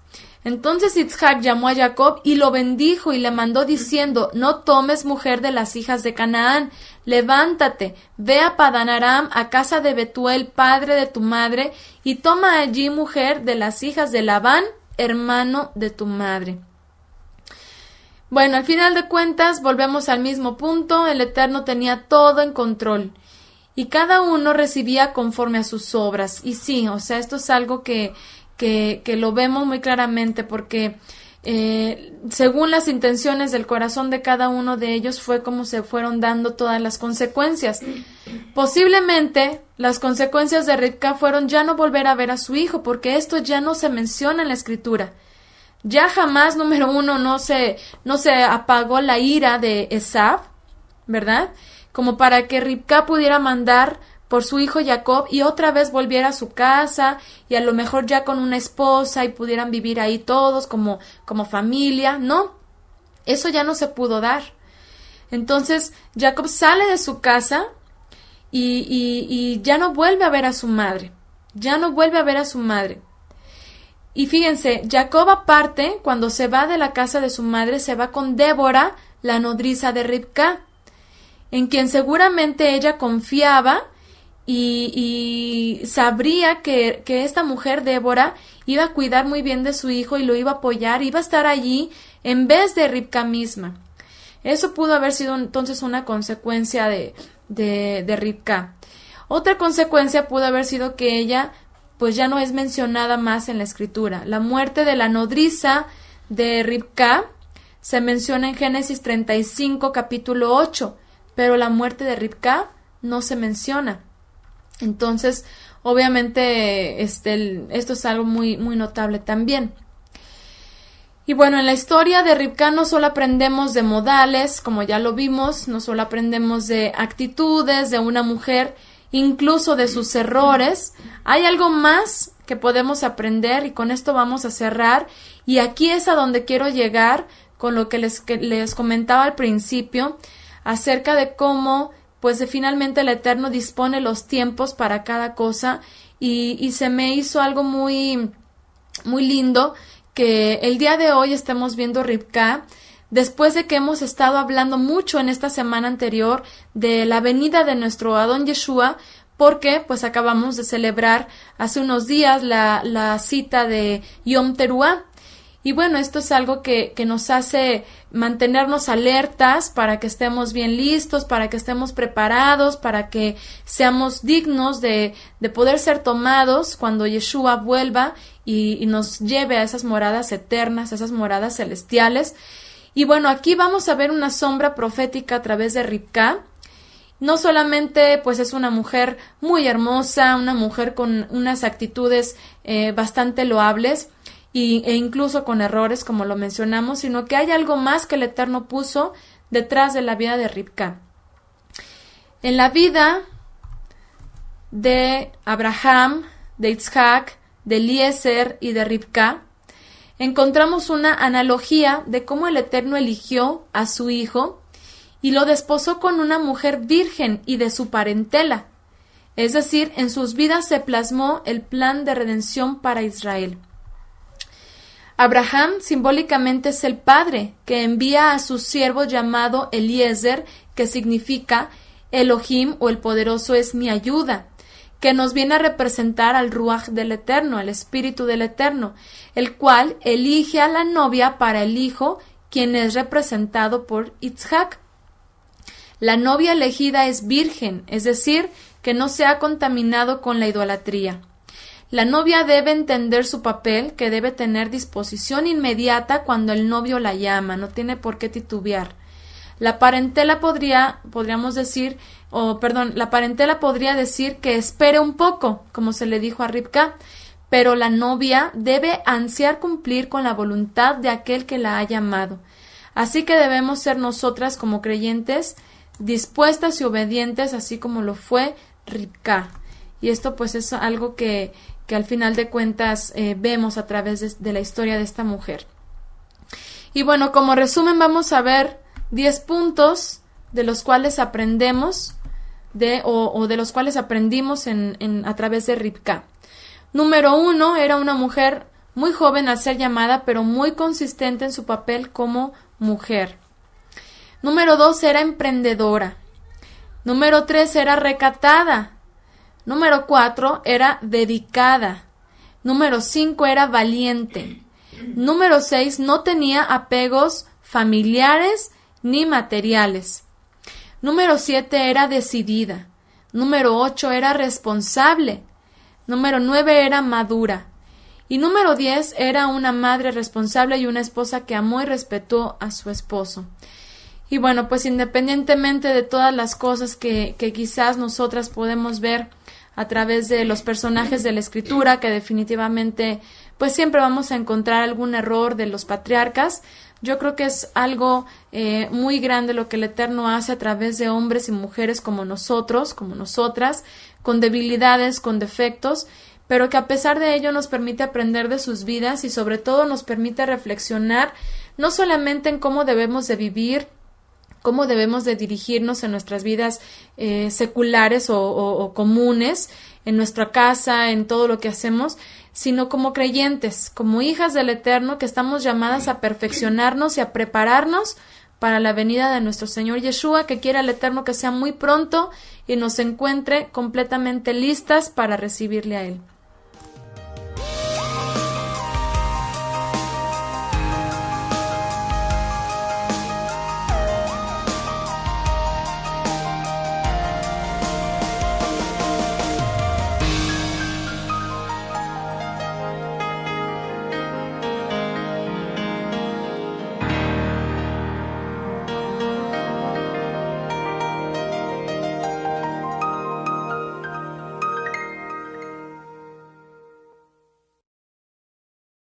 Entonces Isaac llamó a Jacob y lo bendijo y le mandó diciendo: no tomes mujer de las hijas de Canaán, levántate, ve a Padán Aram, a casa de Betuel, padre de tu madre, y toma allí mujer de las hijas de Labán, hermano de tu madre. Bueno, al final de cuentas volvemos al mismo punto, el Eterno tenía todo en control y cada uno recibía conforme a sus obras. Y sí, o sea, esto es algo que lo vemos muy claramente, porque según las intenciones del corazón de cada uno de ellos fue como se fueron dando todas las consecuencias. Posiblemente las consecuencias de Ribca fueron ya no volver a ver a su hijo, porque esto ya no se menciona en la escritura. Ya jamás, número uno, no se apagó la ira de Esav, ¿verdad? Como para que Ribca pudiera mandar por su hijo Jacob y otra vez volviera a su casa y a lo mejor ya con una esposa y pudieran vivir ahí todos como familia. No, eso ya no se pudo dar. Entonces Jacob sale de su casa y ya no vuelve a ver a su madre. Ya no vuelve a ver a su madre. Y fíjense, Jacob aparte, cuando se va de la casa de su madre, se va con Débora, la nodriza de Ribca, en quien seguramente ella confiaba y sabría que esta mujer, Débora, iba a cuidar muy bien de su hijo y lo iba a apoyar, iba a estar allí en vez de Ribca misma. Eso pudo haber sido entonces una consecuencia de Ribca. Otra consecuencia pudo haber sido que ella pues ya no es mencionada más en la escritura. La muerte de la nodriza de Ribca se menciona en Génesis 35, capítulo 8, pero la muerte de Ribca no se menciona. Entonces, obviamente, esto es algo muy, muy notable también. Y bueno, en la historia de Ribca no solo aprendemos de modales, como ya lo vimos, no solo aprendemos de actitudes de una mujer, incluso de sus errores. Hay algo más que podemos aprender y con esto vamos a cerrar. Y aquí es a donde quiero llegar con lo que les comentaba al principio acerca de cómo pues finalmente el Eterno dispone los tiempos para cada cosa y se me hizo algo muy, muy lindo que el día de hoy estemos viendo Ribca, después de que hemos estado hablando mucho en esta semana anterior de la venida de nuestro Adón Yeshua, porque pues acabamos de celebrar hace unos días la cita de Yom Teruah. Y bueno, esto es algo que nos hace mantenernos alertas para que estemos bien listos, para que estemos preparados, para que seamos dignos de poder ser tomados cuando Yeshua vuelva y nos lleve a esas moradas eternas, a esas moradas celestiales. Y bueno, aquí vamos a ver una sombra profética a través de Ribca. No solamente pues es una mujer muy hermosa, una mujer con unas actitudes bastante loables, e incluso con errores como lo mencionamos, sino que hay algo más que el Eterno puso detrás de la vida de Ribca. En la vida de Abraham, de Isaac, de Eliezer y de Ribca, encontramos una analogía de cómo el Eterno eligió a su hijo y lo desposó con una mujer virgen y de su parentela. Es decir, en sus vidas se plasmó el plan de redención para Israel. Abraham simbólicamente es el padre que envía a su siervo llamado Eliezer, que significa Elohim o el poderoso es mi ayuda, que nos viene a representar al Ruach del Eterno, al Espíritu del Eterno, el cual elige a la novia para el hijo, quien es representado por Isaac. La novia elegida es virgen, es decir, que no se ha contaminado con la idolatría. La novia debe entender su papel, que debe tener disposición inmediata cuando el novio la llama, no tiene por qué titubear. La parentela podría decir que espere un poco, como se le dijo a Ribca, pero la novia debe ansiar cumplir con la voluntad de aquel que la ha llamado. Así que debemos ser nosotras como creyentes dispuestas y obedientes, así como lo fue Ribca. Y esto pues es algo que al final de cuentas vemos a través de la historia de esta mujer. Y bueno, como resumen vamos a ver 10 puntos de los cuales aprendemos de los cuales aprendimos a través de Ribca. Número 1, era una mujer muy joven al ser llamada, pero muy consistente en su papel como mujer. Número 2, era emprendedora. Número 3, era recatada. Número 4, era dedicada. Número 5, era valiente. Número 6, no tenía apegos familiares ni materiales. Número 7, era decidida. Número 8, era responsable. Número 9, era madura. Y número 10, era una madre responsable y una esposa que amó y respetó a su esposo. Y bueno, pues independientemente de todas las cosas que quizás nosotras podemos ver a través de los personajes de la Escritura, que definitivamente pues siempre vamos a encontrar algún error de los patriarcas, yo creo que es algo muy grande lo que el Eterno hace a través de hombres y mujeres como nosotros, como nosotras, con debilidades, con defectos, pero que a pesar de ello nos permite aprender de sus vidas y sobre todo nos permite reflexionar no solamente en cómo debemos de vivir, cómo debemos de dirigirnos en nuestras vidas seculares o comunes, en nuestra casa, en todo lo que hacemos, sino como creyentes, como hijas del Eterno, que estamos llamadas a perfeccionarnos y a prepararnos para la venida de nuestro Señor Yeshua, que quiere al Eterno que sea muy pronto y nos encuentre completamente listas para recibirle a Él.